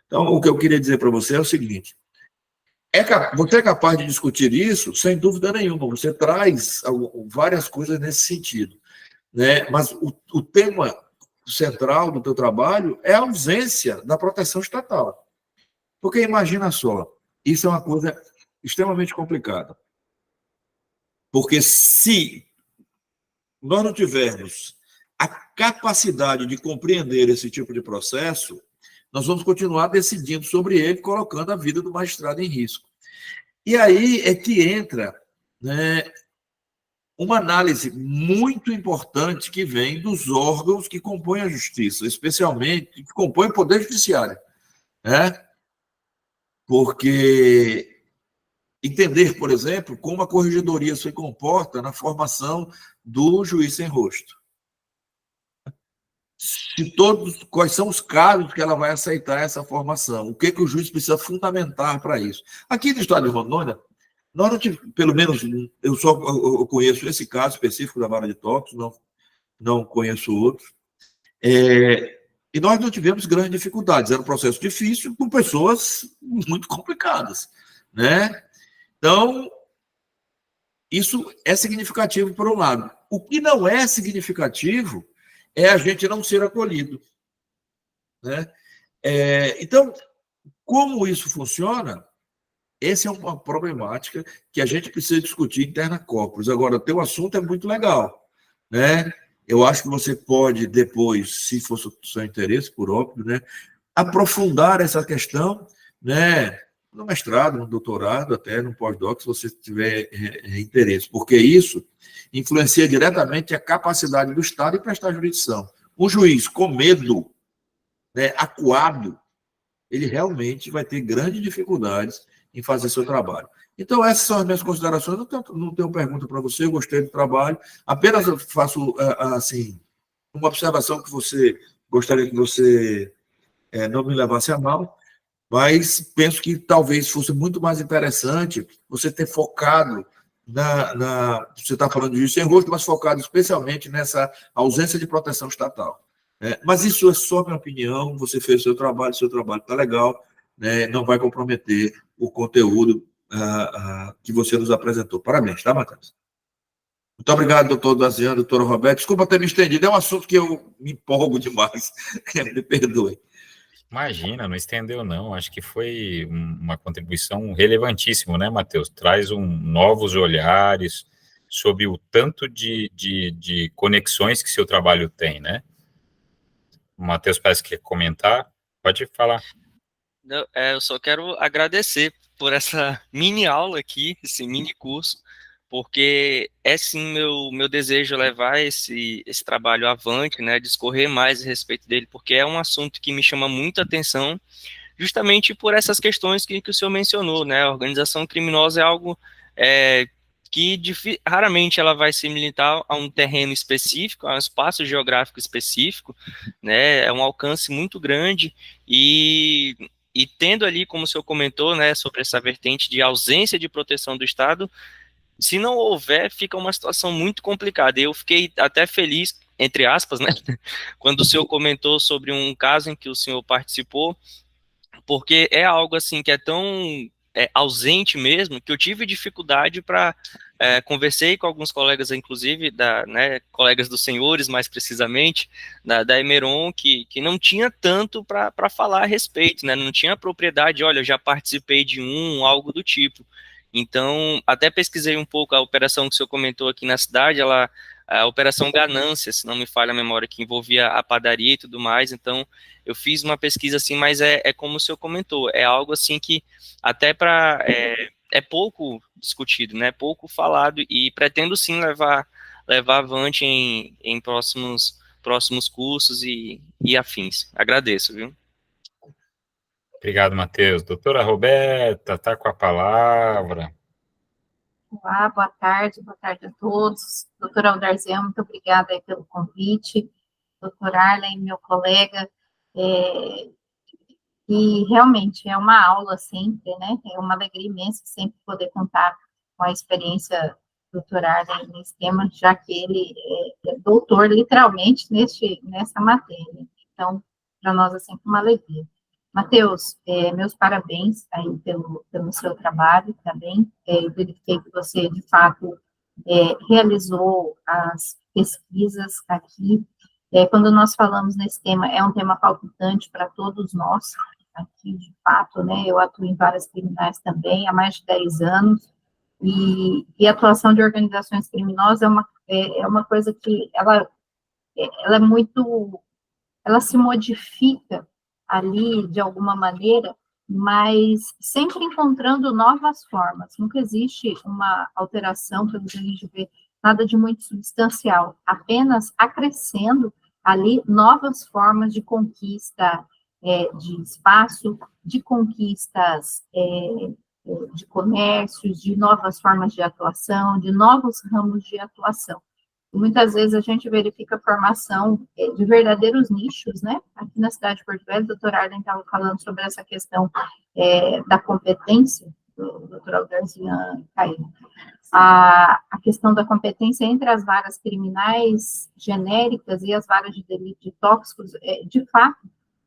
Então, o que eu queria dizer para você é o seguinte: você é capaz de discutir isso, sem dúvida nenhuma, você traz várias coisas nesse sentido, mas o tema central do teu trabalho é a ausência da proteção estatal. Porque imagina só, isso é uma coisa extremamente complicada. Porque se nós não tivermos a capacidade de compreender esse tipo de processo, nós vamos continuar decidindo sobre ele, colocando a vida do magistrado em risco. E aí é que entra uma análise muito importante que vem dos órgãos que compõem a justiça, especialmente que compõem o Poder Judiciário. Porque entender, por exemplo, como a corregedoria se comporta na formação do juiz sem rosto. Quais são os casos que ela vai aceitar essa formação? O que o juiz precisa fundamentar para isso? Aqui no estado de Rondônia, nós não tivemos, pelo menos eu conheço esse caso específico da vara de Tóquio, não conheço outros, e nós não tivemos grandes dificuldades. Era um processo difícil com pessoas muito complicadas, Então, isso é significativo por um lado. O que não é significativo é a gente não ser acolhido. Então, como isso funciona, essa é uma problemática que a gente precisa discutir interna corpus. Agora, o teu assunto é muito legal. Eu acho que você pode depois, se for do seu interesse, por óbvio, aprofundar essa questão, no mestrado, no doutorado, até no pós-doc, se você tiver interesse, porque isso influencia diretamente a capacidade do Estado em prestar jurisdição. Um juiz com medo, acuado, ele realmente vai ter grandes dificuldades em fazer seu trabalho. Então, essas são as minhas considerações. Não tenho pergunta para você, eu gostei do trabalho. Apenas eu faço, assim, uma observação que você gostaria que você não me levasse a mal, mas penso que talvez fosse muito mais interessante você ter focado você está falando de juiz sem rosto, mas focado especialmente nessa ausência de proteção estatal. Mas isso é só minha opinião, você fez seu trabalho está legal, não vai comprometer o conteúdo que você nos apresentou. Parabéns, tá, Matheus? Muito obrigado, doutor Daziano, doutora Roberto. Desculpa ter me estendido, é um assunto que eu me empolgo demais, me perdoe. Imagina, não estendeu não, acho que foi uma contribuição relevantíssima, Matheus? Traz novos olhares sobre o tanto de conexões que seu trabalho tem, né? O Matheus parece que quer comentar. Pode falar. Eu só quero agradecer por essa mini aula aqui, esse mini curso, porque é sim meu desejo levar esse trabalho avante, né, discorrer mais a respeito dele, porque é um assunto que me chama muita atenção, justamente por essas questões que o senhor mencionou, né, a organização criminosa é algo que raramente ela vai se limitar a um terreno específico, a um espaço geográfico específico, né, é um alcance muito grande e tendo ali, como o senhor comentou, né, sobre essa vertente de ausência de proteção do Estado, se não houver, fica uma situação muito complicada. Eu fiquei até feliz, entre aspas, né, quando o senhor comentou sobre um caso em que o senhor participou, porque é algo assim que é tão ausente mesmo, que eu tive dificuldade para conversei com alguns colegas, inclusive, colegas dos senhores, mais precisamente, da Emeron, que não tinha tanto para falar a respeito, né, não tinha propriedade, olha, eu já participei de algo do tipo. Então, até pesquisei um pouco a operação que o senhor comentou aqui na cidade, a Operação Ganância, se não me falha a memória, que envolvia a padaria e tudo mais, então eu fiz uma pesquisa assim, mas é como o senhor comentou, é algo assim que até é pouco discutido, né, pouco falado, e pretendo sim levar avante em próximos cursos e afins. Agradeço, viu? Obrigado, Matheus. Doutora Roberta, está com a palavra. Olá, boa tarde a todos. Doutora Aldarzia, muito obrigada aí pelo convite. Doutor Arlen, meu colega, e realmente é uma aula sempre, né? É uma alegria imensa sempre poder contar com a experiência do Dr. Arlen nesse tema, já que ele é doutor, literalmente, nessa matéria. Então, para nós é sempre uma alegria. Matheus, meus parabéns aí pelo seu trabalho também. Verifiquei que você, de fato, realizou as pesquisas aqui. Quando nós falamos nesse tema, é um tema palpitante para todos nós, aqui, de fato, né, eu atuo em várias criminais também, há mais de 10 anos, e a atuação de organizações criminosas é uma coisa que ela é muito, ela se modifica ali, de alguma maneira, mas sempre encontrando novas formas, nunca existe uma alteração, pelo que a gente vê, nada de muito substancial, apenas acrescendo ali novas formas de conquista de espaço, de conquistas de comércios, de novas formas de atuação, de novos ramos de atuação. E muitas vezes a gente verifica a formação de verdadeiros nichos, né? Aqui na cidade de Porto Velho, o doutor Arlen estava falando sobre essa questão da competência, do doutor Aldarzia Caio. A questão da competência entre as varas criminais genéricas e as varas de delito de tóxicos, de fato,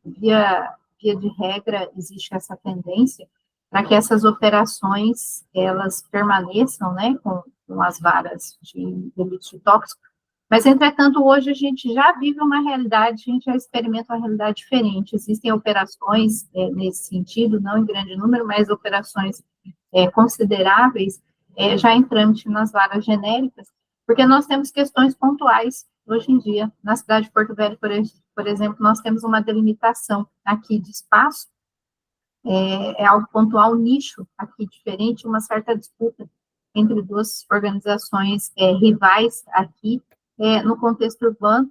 via de regra, existe essa tendência para que essas operações, elas permaneçam, né, com as varas de delito de tóxico, mas, entretanto, hoje a gente já vive uma realidade, a gente já experimenta uma realidade diferente, existem operações nesse sentido, não em grande número, mas operações consideráveis, já em trâmite nas varas genéricas, porque nós temos questões pontuais, hoje em dia, na cidade de Porto Velho, por exemplo, nós temos uma delimitação aqui de espaço, algo pontual, nicho aqui diferente, uma certa disputa entre duas organizações rivais aqui, no contexto urbano,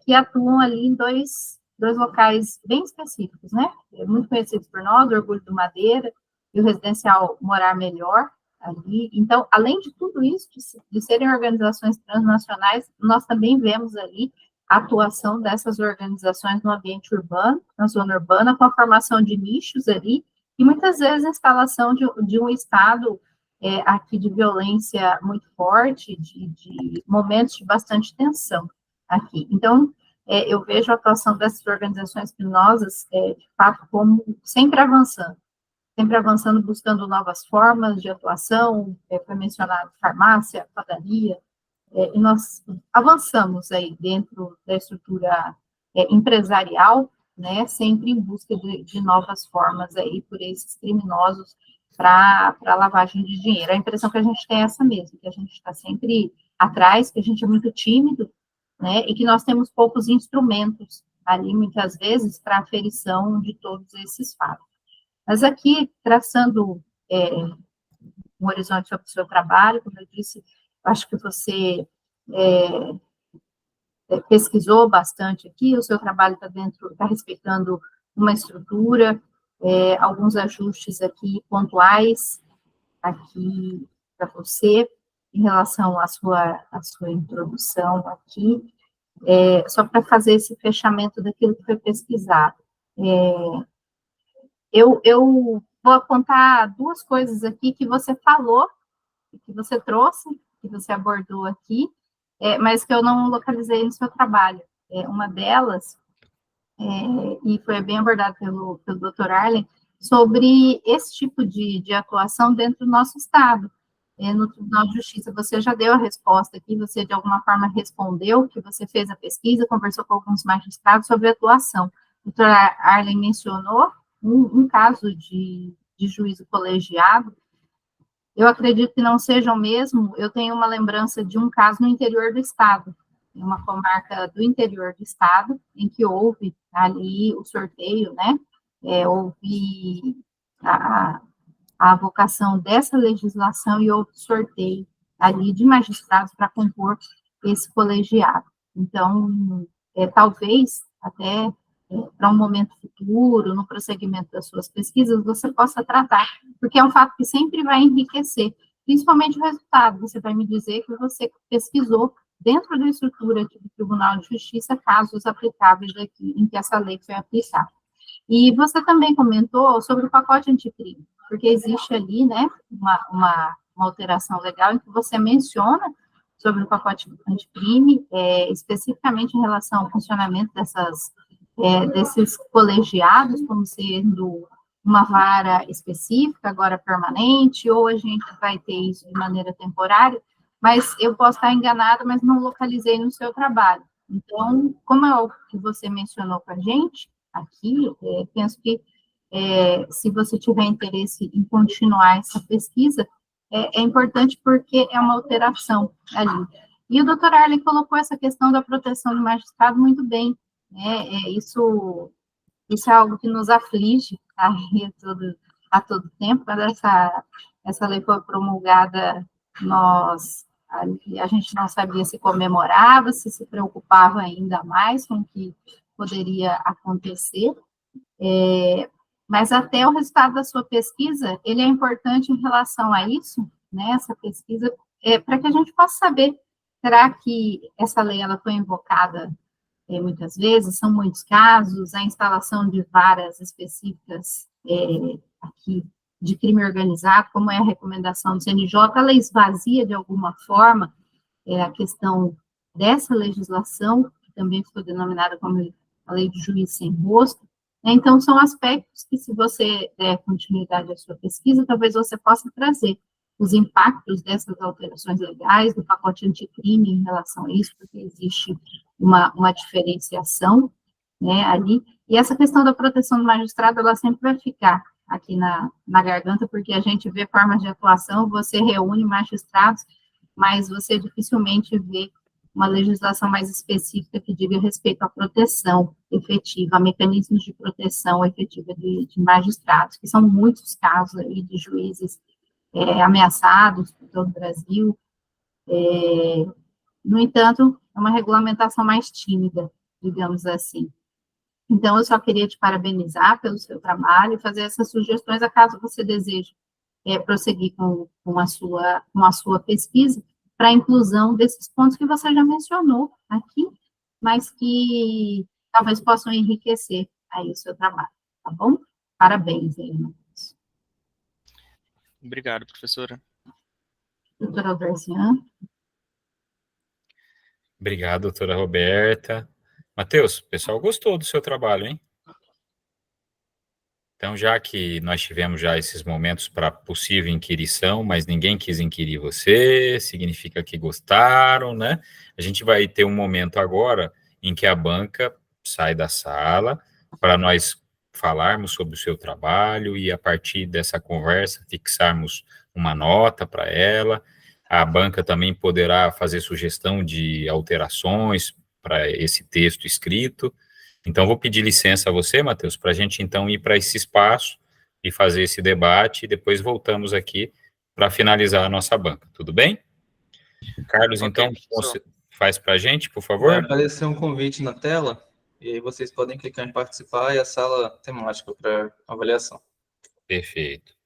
que atuam ali em dois locais bem específicos, né? Muito conhecidos por nós, o Orgulho do Madeira e o Residencial Morar Melhor, ali. Então, além de tudo isso, de serem organizações transnacionais, nós também vemos ali a atuação dessas organizações no ambiente urbano, na zona urbana, com a formação de nichos ali, e muitas vezes a instalação de um estado aqui de violência muito forte, de momentos de bastante tensão aqui. Então, eu vejo a atuação dessas organizações criminosas, de fato, como sempre avançando, buscando novas formas de atuação, foi mencionado farmácia, padaria, e nós avançamos aí dentro da estrutura empresarial, né, sempre em busca de novas formas aí por esses criminosos para lavagem de dinheiro. A impressão que a gente tem é essa mesmo, que a gente está sempre atrás, que a gente é muito tímido, né, e que nós temos poucos instrumentos ali, muitas vezes, para aferição de todos esses fatos. Mas aqui, traçando um horizonte sobre o seu trabalho, como eu disse, acho que você pesquisou bastante aqui, o seu trabalho está respeitando uma estrutura, alguns ajustes aqui pontuais, aqui para você, em relação à sua introdução aqui, só para fazer esse fechamento daquilo que foi pesquisado. Eu vou apontar duas coisas aqui que você falou, que você trouxe, que você abordou aqui, mas que eu não localizei no seu trabalho. Uma delas, e foi bem abordada pelo Dr. Arlen, sobre esse tipo de atuação dentro do nosso Estado. No Tribunal de Justiça, você já deu a resposta aqui, você de alguma forma respondeu que você fez a pesquisa, conversou com alguns magistrados sobre a atuação. O Dr. Arlen mencionou um caso de juízo colegiado. Eu acredito que não seja o mesmo. Eu tenho uma lembrança de um caso no interior do Estado, em uma comarca do interior do Estado, em que houve ali o sorteio, né? Houve a avocação dessa legislação e houve sorteio ali de magistrados para compor esse colegiado. Então, talvez, até para um momento futuro, no prosseguimento das suas pesquisas, você possa tratar, porque é um fato que sempre vai enriquecer, principalmente o resultado. Você vai me dizer que você pesquisou dentro da estrutura do Tribunal de Justiça casos aplicáveis aqui, em que essa lei foi aplicada. E você também comentou sobre o pacote anticrime, porque existe ali, né, uma alteração legal em que você menciona sobre o pacote anticrime, especificamente em relação ao funcionamento desses colegiados, como sendo uma vara específica, agora permanente, ou a gente vai ter isso de maneira temporária, mas eu posso estar enganada, mas não localizei no seu trabalho. Então, como é o que você mencionou com a gente aqui, penso que se você tiver interesse em continuar essa pesquisa, é importante porque é uma alteração ali. E o doutor Arlen colocou essa questão da proteção do magistrado muito bem, né? Isso é algo que nos aflige a todo tempo. Quando essa lei foi promulgada, a gente não sabia se comemorava, se preocupava ainda mais com o que poderia acontecer, mas até o resultado da sua pesquisa, ele é importante em relação a isso, né, essa pesquisa, para que a gente possa saber, será que essa lei ela foi invocada muitas vezes, são muitos casos, a instalação de varas específicas aqui de crime organizado, como é a recomendação do CNJ, ela esvazia de alguma forma a questão dessa legislação, que também foi denominada como a lei de juiz sem rosto. Então, são aspectos que, se você der continuidade à sua pesquisa, talvez você possa trazer os impactos dessas alterações legais, do pacote anticrime em relação a isso, porque existe uma diferenciação, né, ali. E essa questão da proteção do magistrado, ela sempre vai ficar aqui na garganta, porque a gente vê formas de atuação, você reúne magistrados, mas você dificilmente vê uma legislação mais específica que diga respeito à proteção efetiva, a mecanismos de proteção efetiva de magistrados, que são muitos casos aí de juízes ameaçados por todo o Brasil. No entanto, é uma regulamentação mais tímida, digamos assim. Então, eu só queria te parabenizar pelo seu trabalho e fazer essas sugestões, acaso você deseje prosseguir com a sua pesquisa, para a inclusão desses pontos que você já mencionou aqui, mas que talvez possam enriquecer aí o seu trabalho, tá bom? Parabéns, Helena. Obrigado, professora. Doutora Albercian. Obrigado, doutora Roberta. Matheus, o pessoal gostou do seu trabalho, hein? Então, já que nós tivemos já esses momentos para possível inquirição, mas ninguém quis inquirir você, significa que gostaram, né? A gente vai ter um momento agora em que a banca sai da sala para nós falarmos sobre o seu trabalho e, a partir dessa conversa, fixarmos uma nota para ela. A banca também poderá fazer sugestão de alterações para esse texto escrito. Então, vou pedir licença a você, Matheus, para a gente, então, ir para esse espaço e fazer esse debate, e depois voltamos aqui para finalizar a nossa banca. Tudo bem? Carlos, Ok, então, professor. faz para a gente, por Vai favor? aparecer um convite na tela e aí vocês podem clicar em participar e a sala temática para avaliação. Perfeito.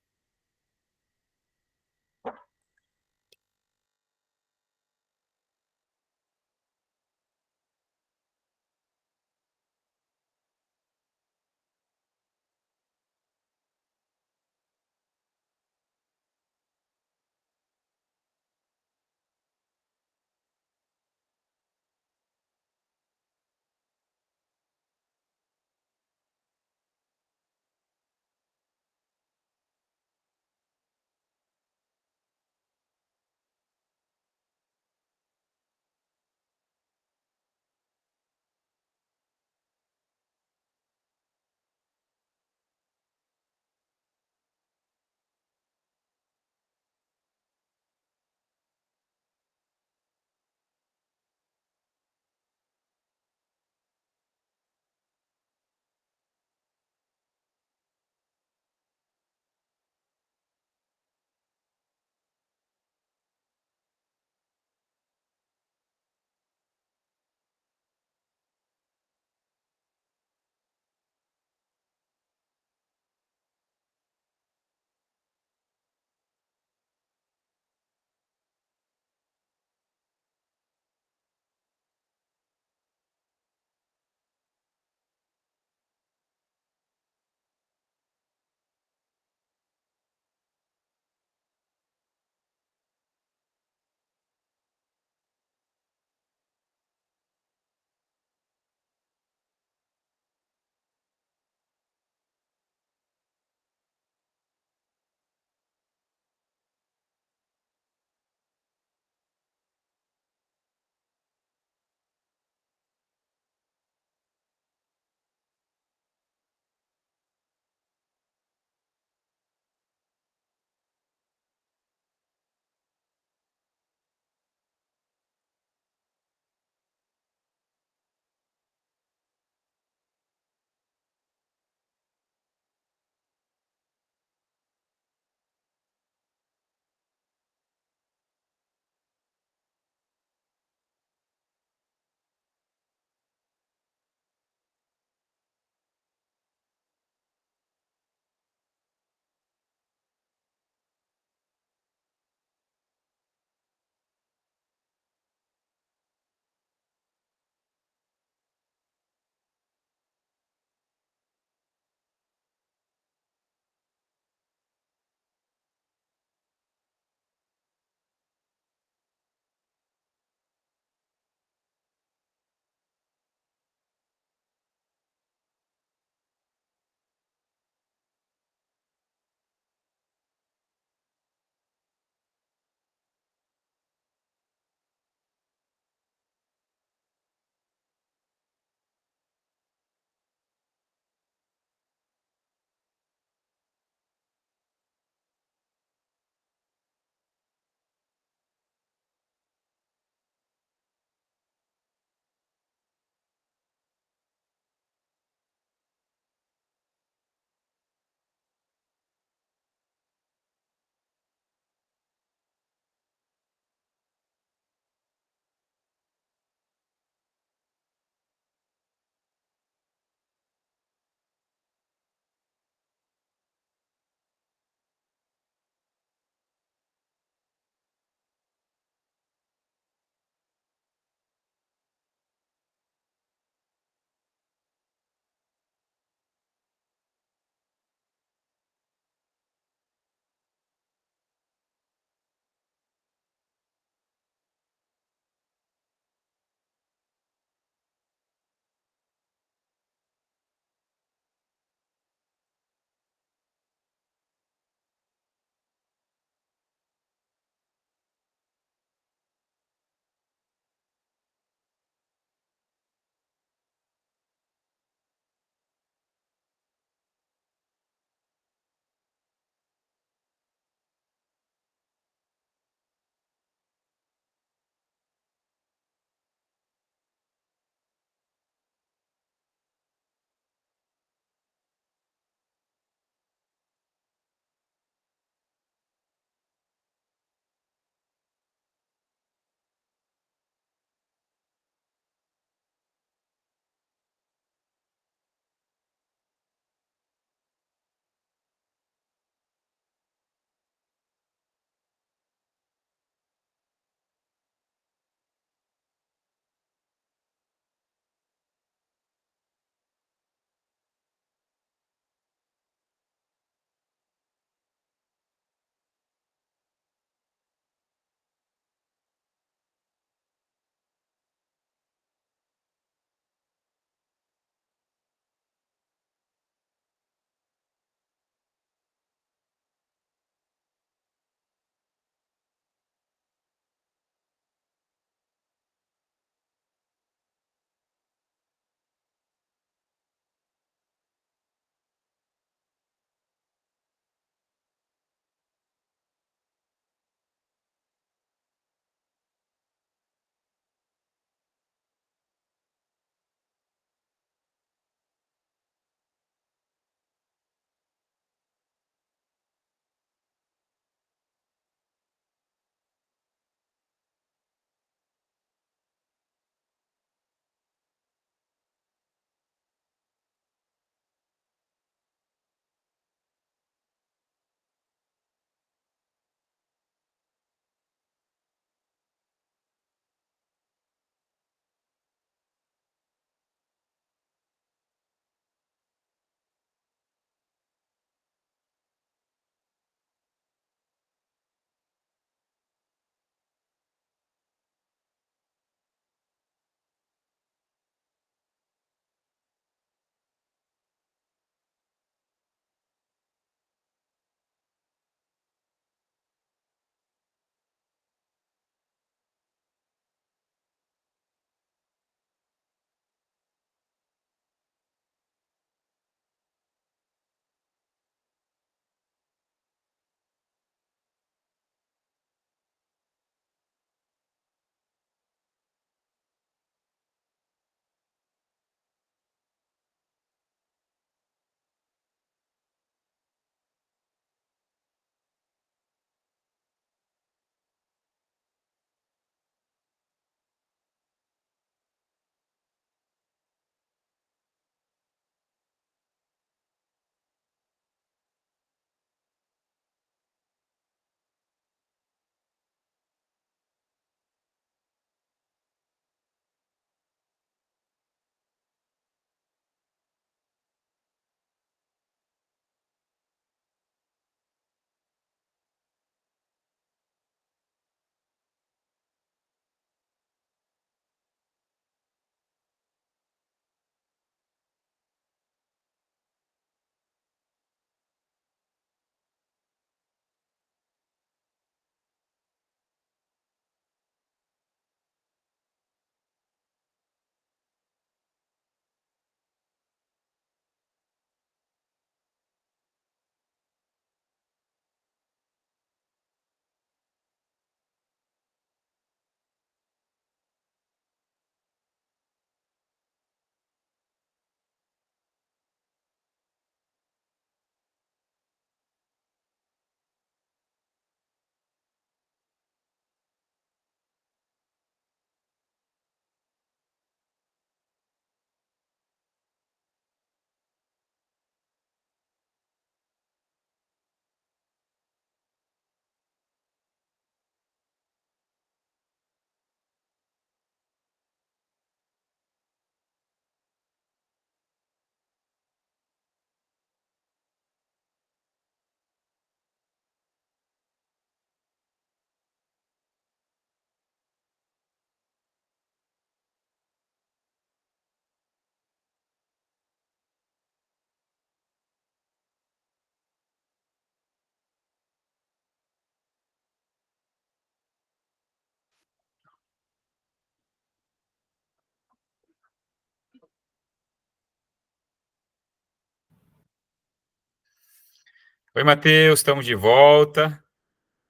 Oi, Matheus, estamos de volta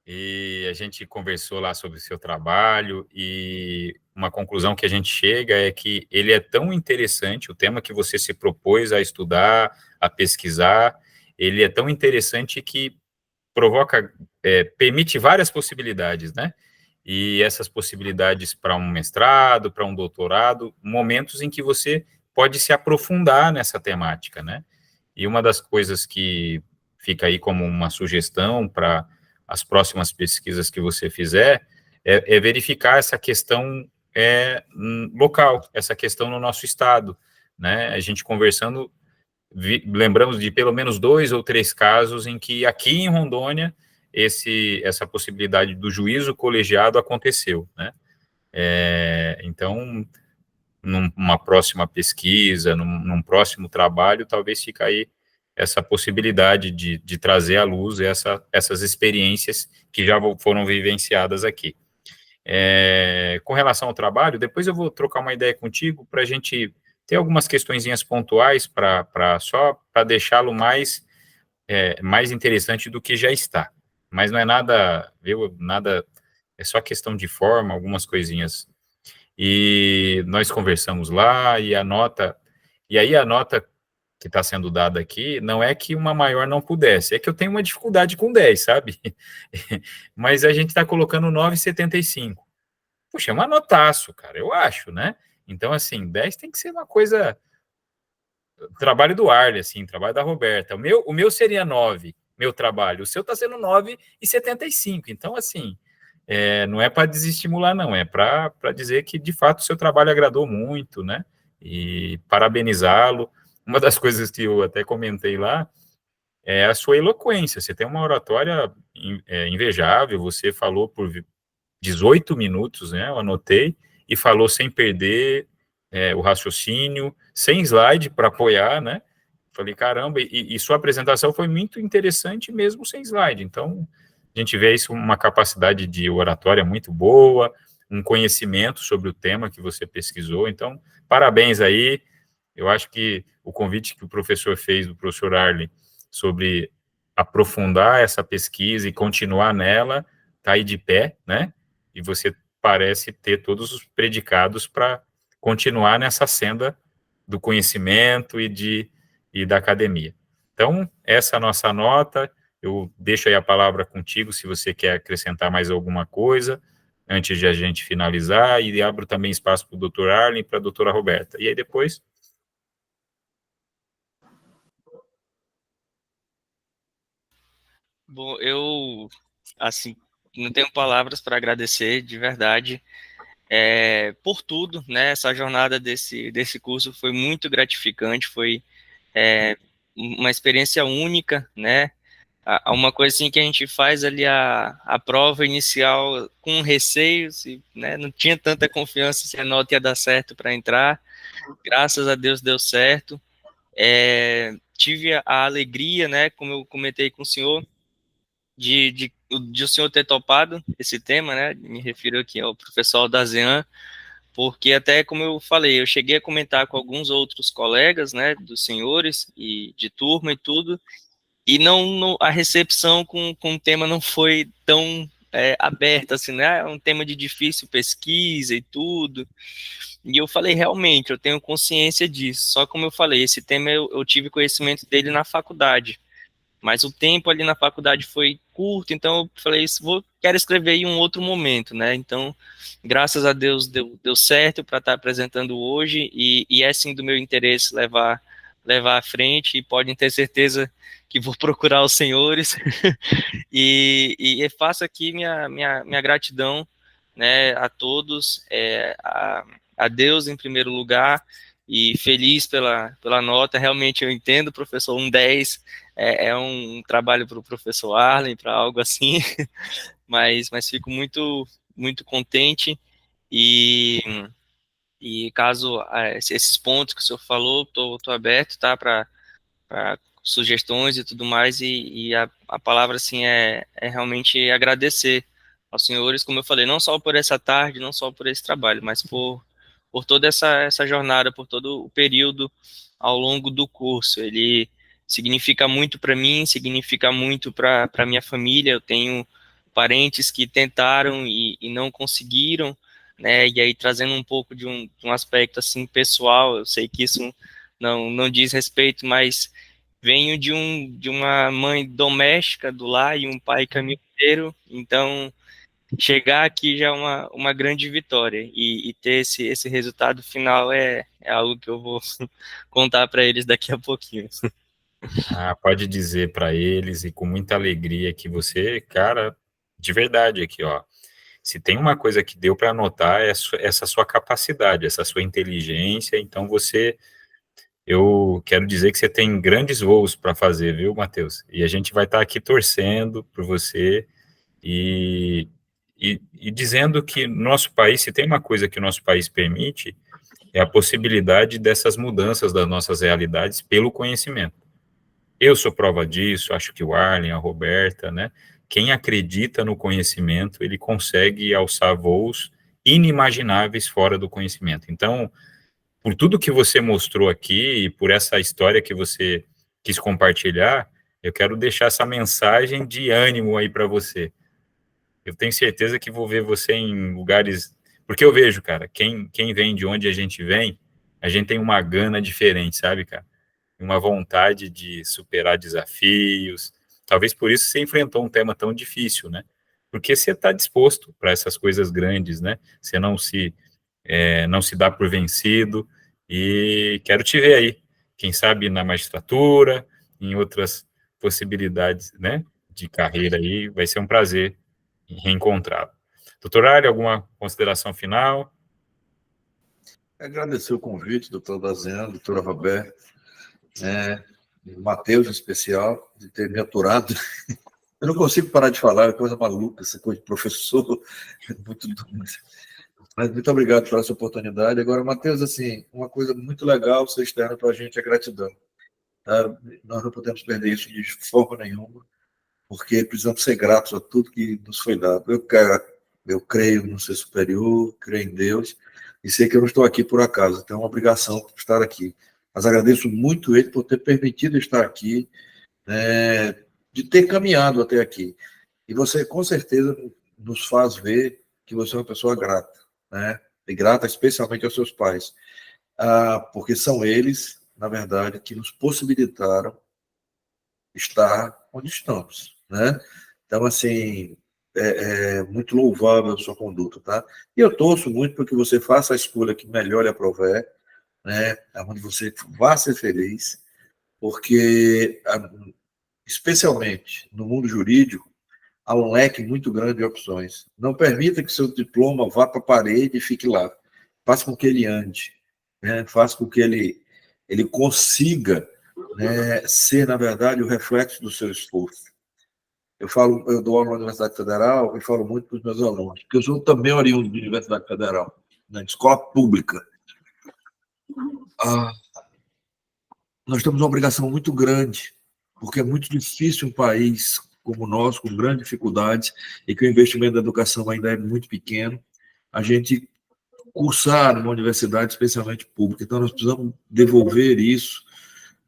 e a gente conversou lá sobre o seu trabalho e uma conclusão que a gente chega é que ele é tão interessante, o tema que você se propôs a estudar, a pesquisar, ele é tão interessante que provoca, permite várias possibilidades, né? E essas possibilidades para um mestrado, para um doutorado, momentos em que você pode se aprofundar nessa temática, né? E uma das coisas que fica aí como uma sugestão para as próximas pesquisas que você fizer é verificar essa questão local, essa questão no nosso estado, né? A gente conversando, lembramos de pelo menos 2 ou 3 casos em que aqui em Rondônia essa possibilidade do juízo colegiado aconteceu, né? Então, numa próxima pesquisa, num próximo trabalho, talvez fique aí essa possibilidade de trazer à luz essas experiências que já foram vivenciadas aqui. Com relação ao trabalho, depois eu vou trocar uma ideia contigo para a gente ter algumas questõezinhas pontuais só para deixá-lo mais interessante do que já está. Mas não é nada, viu, nada, é só questão de forma, algumas coisinhas. E nós conversamos lá, e aí a nota que está sendo dada aqui não é que uma maior não pudesse, é que eu tenho uma dificuldade com 10, sabe? Mas a gente está colocando 9,75. Puxa, é uma notaço, cara, eu acho, né? Então, assim, 10 tem que ser uma coisa, trabalho do Arley, assim, trabalho da Roberta. O meu seria 9, meu trabalho. O seu está sendo 9,75. Então, assim, não é para desestimular, não. É para dizer que, de fato, o seu trabalho agradou muito, né? E parabenizá-lo. Uma das coisas que eu até comentei lá é a sua eloquência. Você tem uma oratória invejável. Você falou por 18 minutos, né? Eu anotei, e falou sem perder o raciocínio, sem slide para apoiar, né? Falei, caramba, e sua apresentação foi muito interessante mesmo sem slide. Então, a gente vê isso, uma capacidade de oratória muito boa, um conhecimento sobre o tema que você pesquisou. Então, parabéns aí. Eu acho que o convite que o professor fez, o professor Arley, sobre aprofundar essa pesquisa e continuar nela, está aí de pé, né? E você parece ter todos os predicados para continuar nessa senda do conhecimento e da academia. Então, essa é a nossa nota. Eu deixo aí a palavra contigo, se você quer acrescentar mais alguma coisa, antes de a gente finalizar, e abro também espaço para o doutor Arlen e para a doutora Roberta. E aí depois... Bom, eu, assim, não tenho palavras para agradecer, de verdade, por tudo, né? Essa jornada desse curso foi muito gratificante, foi uma experiência única, né? Uma coisa assim que a gente faz ali a prova inicial com receios, né? Não tinha tanta confiança se a nota ia dar certo para entrar. Graças a Deus deu certo. Tive a alegria, né? Como eu comentei com o senhor, de o senhor ter topado esse tema, né? Me refiro aqui ao professor Dazean, porque até como eu falei, eu cheguei a comentar com alguns outros colegas, né, dos senhores e de turma e tudo, e a recepção com o tema não foi tão aberta, assim, né? É um tema de difícil pesquisa e tudo. E eu falei, realmente, eu tenho consciência disso. Só como eu falei, esse tema eu tive conhecimento dele na faculdade. Mas o tempo ali na faculdade foi curto, então eu falei, quero escrever em um outro momento, né? Então, graças a Deus deu certo para estar apresentando hoje, e é sim do meu interesse levar à frente, e podem ter certeza que vou procurar os senhores, e faço aqui minha gratidão, né, a todos, a Deus em primeiro lugar, e feliz pela nota. Realmente eu entendo, professor, um 10 é um trabalho para o professor Arlen, para algo assim, mas fico muito, muito contente, e, e caso esses pontos que o senhor falou, estou aberto, tá, para sugestões e tudo mais, e a palavra, assim, é realmente agradecer aos senhores, como eu falei, não só por essa tarde, não só por esse trabalho, mas por toda essa jornada, por todo o período ao longo do curso. Ele significa muito para mim, significa muito para minha família. Eu tenho parentes que tentaram e não conseguiram, né? E aí, trazendo um pouco de um aspecto assim pessoal, eu sei que isso não diz respeito, mas venho de uma mãe doméstica do lar e um pai caminhoneiro, então chegar aqui já é uma grande vitória, e ter esse resultado final é algo que eu vou contar para eles daqui a pouquinho. Ah, pode dizer para eles e com muita alegria que você, cara, de verdade aqui, ó. Se tem uma coisa que deu para notar é essa sua capacidade, essa sua inteligência. Então eu quero dizer que você tem grandes voos para fazer, viu, Matheus? E a gente vai estar aqui torcendo por você e, e dizendo que nosso país, se tem uma coisa que o nosso país permite, é a possibilidade dessas mudanças das nossas realidades pelo conhecimento. Eu sou prova disso, acho que o Arlen, a Roberta, né? Quem acredita no conhecimento, ele consegue alçar voos inimagináveis fora do conhecimento. Então, por tudo que você mostrou aqui e por essa história que você quis compartilhar, eu quero deixar essa mensagem de ânimo aí para você. Eu tenho certeza que vou ver você em lugares... Porque eu vejo, cara, quem vem de onde a gente vem, a gente tem uma gana diferente, sabe, cara? Uma vontade de superar desafios. Talvez por isso você enfrentou um tema tão difícil, né? Porque você está disposto para essas coisas grandes, né? Você não se dá por vencido, e quero te ver aí, quem sabe na magistratura, em outras possibilidades, né, de carreira aí, vai ser um prazer reencontrá-lo. Doutor Ari, alguma consideração final? Agradecer o convite, doutor Daziano, doutora Roberta, Matheus em especial, de ter me aturado. Eu não consigo parar de falar, é coisa maluca, essa coisa de professor, muito doido. Mas muito obrigado por essa oportunidade. Agora, Matheus, assim, uma coisa muito legal você externa para a gente é gratidão. Tá? Nós não podemos perder isso de forma nenhuma, porque precisamos ser gratos a tudo que nos foi dado. Eu creio no ser superior, creio em Deus, e sei que eu não estou aqui por acaso, tenho uma obrigação de estar aqui. Mas agradeço muito ele por ter permitido estar aqui, de ter caminhado até aqui. E você, com certeza, nos faz ver que você é uma pessoa grata, né? E grata especialmente aos seus pais, porque são eles, na verdade, que nos possibilitaram estar onde estamos, né? Então, assim, é muito louvável a sua conduta, tá? E eu torço muito para que você faça a escolha que melhor lhe aprover, né? Onde você vá ser feliz, porque, especialmente no mundo jurídico, há um leque muito grande de opções. Não permita que seu diploma vá para a parede e fique lá. Faça com que ele ande, né? Faça com que ele consiga, né, ser, na verdade, o reflexo do seu esforço. Eu dou aula na Universidade Federal e falo muito para os meus alunos, porque eu sou também oriundo da Universidade Federal, né, de escola pública. Nós temos uma obrigação muito grande, porque é muito difícil um país como o nosso, com grandes dificuldades, e que o investimento da educação ainda é muito pequeno, a gente cursar numa universidade, especialmente pública. Então, nós precisamos devolver isso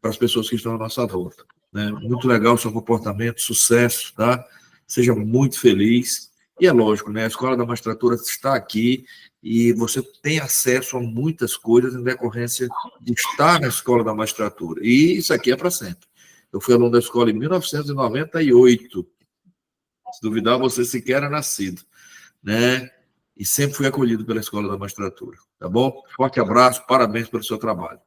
para as pessoas que estão à nossa volta, né? Muito legal o seu comportamento, sucesso, tá? Seja muito feliz. E é lógico, né? A Escola da Magistratura está aqui e você tem acesso a muitas coisas em decorrência de estar na Escola da Magistratura. E isso aqui é para sempre. Eu fui aluno da escola em 1998. Se duvidar, você sequer era nascido, né? E sempre fui acolhido pela Escola da Magistratura, tá bom? Forte abraço, parabéns pelo seu trabalho.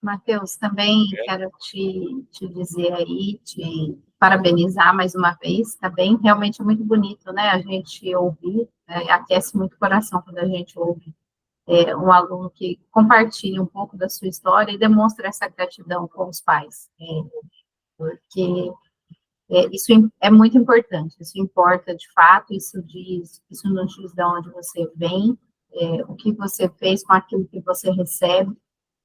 Matheus, também quero te dizer aí, te parabenizar mais uma vez, tá bem? Realmente é muito bonito, né? A gente ouvir, aquece muito o coração quando a gente ouve um aluno que compartilha um pouco da sua história e demonstra essa gratidão com os pais, porque isso é muito importante, isso importa de fato, isso nos diz de onde você vem, o que você fez com aquilo que você recebe,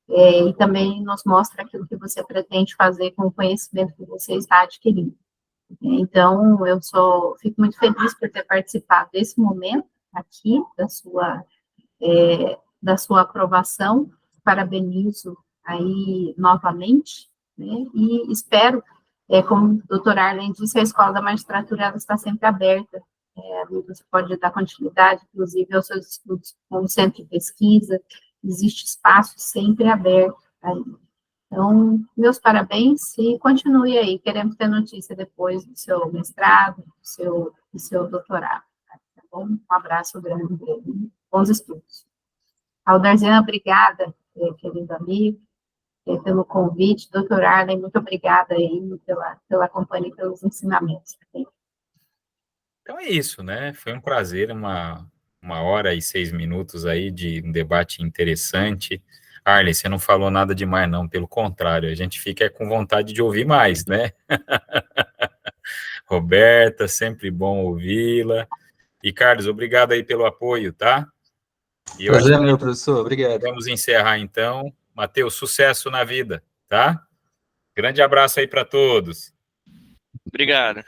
e também nos mostra aquilo que você pretende fazer com o conhecimento que você está adquirindo. Então, fico muito feliz por ter participado desse momento aqui, da sua aprovação, parabenizo aí novamente, né, e espero, como o doutor Arlen disse, a Escola da Magistratura ela está sempre aberta, você pode dar continuidade, inclusive, aos seus estudos como centro de pesquisa, existe espaço sempre aberto aí. Então, meus parabéns e continue aí, queremos ter notícia depois do seu mestrado, do seu doutorado. Tá bom? Um abraço grande, bons estudos. Aldarzena, obrigada, querido amigo, pelo convite. Doutor Arlen, muito obrigada aí pela companhia e pelos ensinamentos. Então é isso, né? Foi um prazer, uma hora e 6 minutos aí de um debate interessante. Arlen, você não falou nada demais, não, pelo contrário, a gente fica com vontade de ouvir mais, né? Roberta, sempre bom ouvi-la. E, Carlos, obrigado aí pelo apoio, tá? E Prazer é meu, professor, obrigado. Vamos encerrar, então. Matheus, sucesso na vida, tá? Grande abraço aí para todos. Obrigado.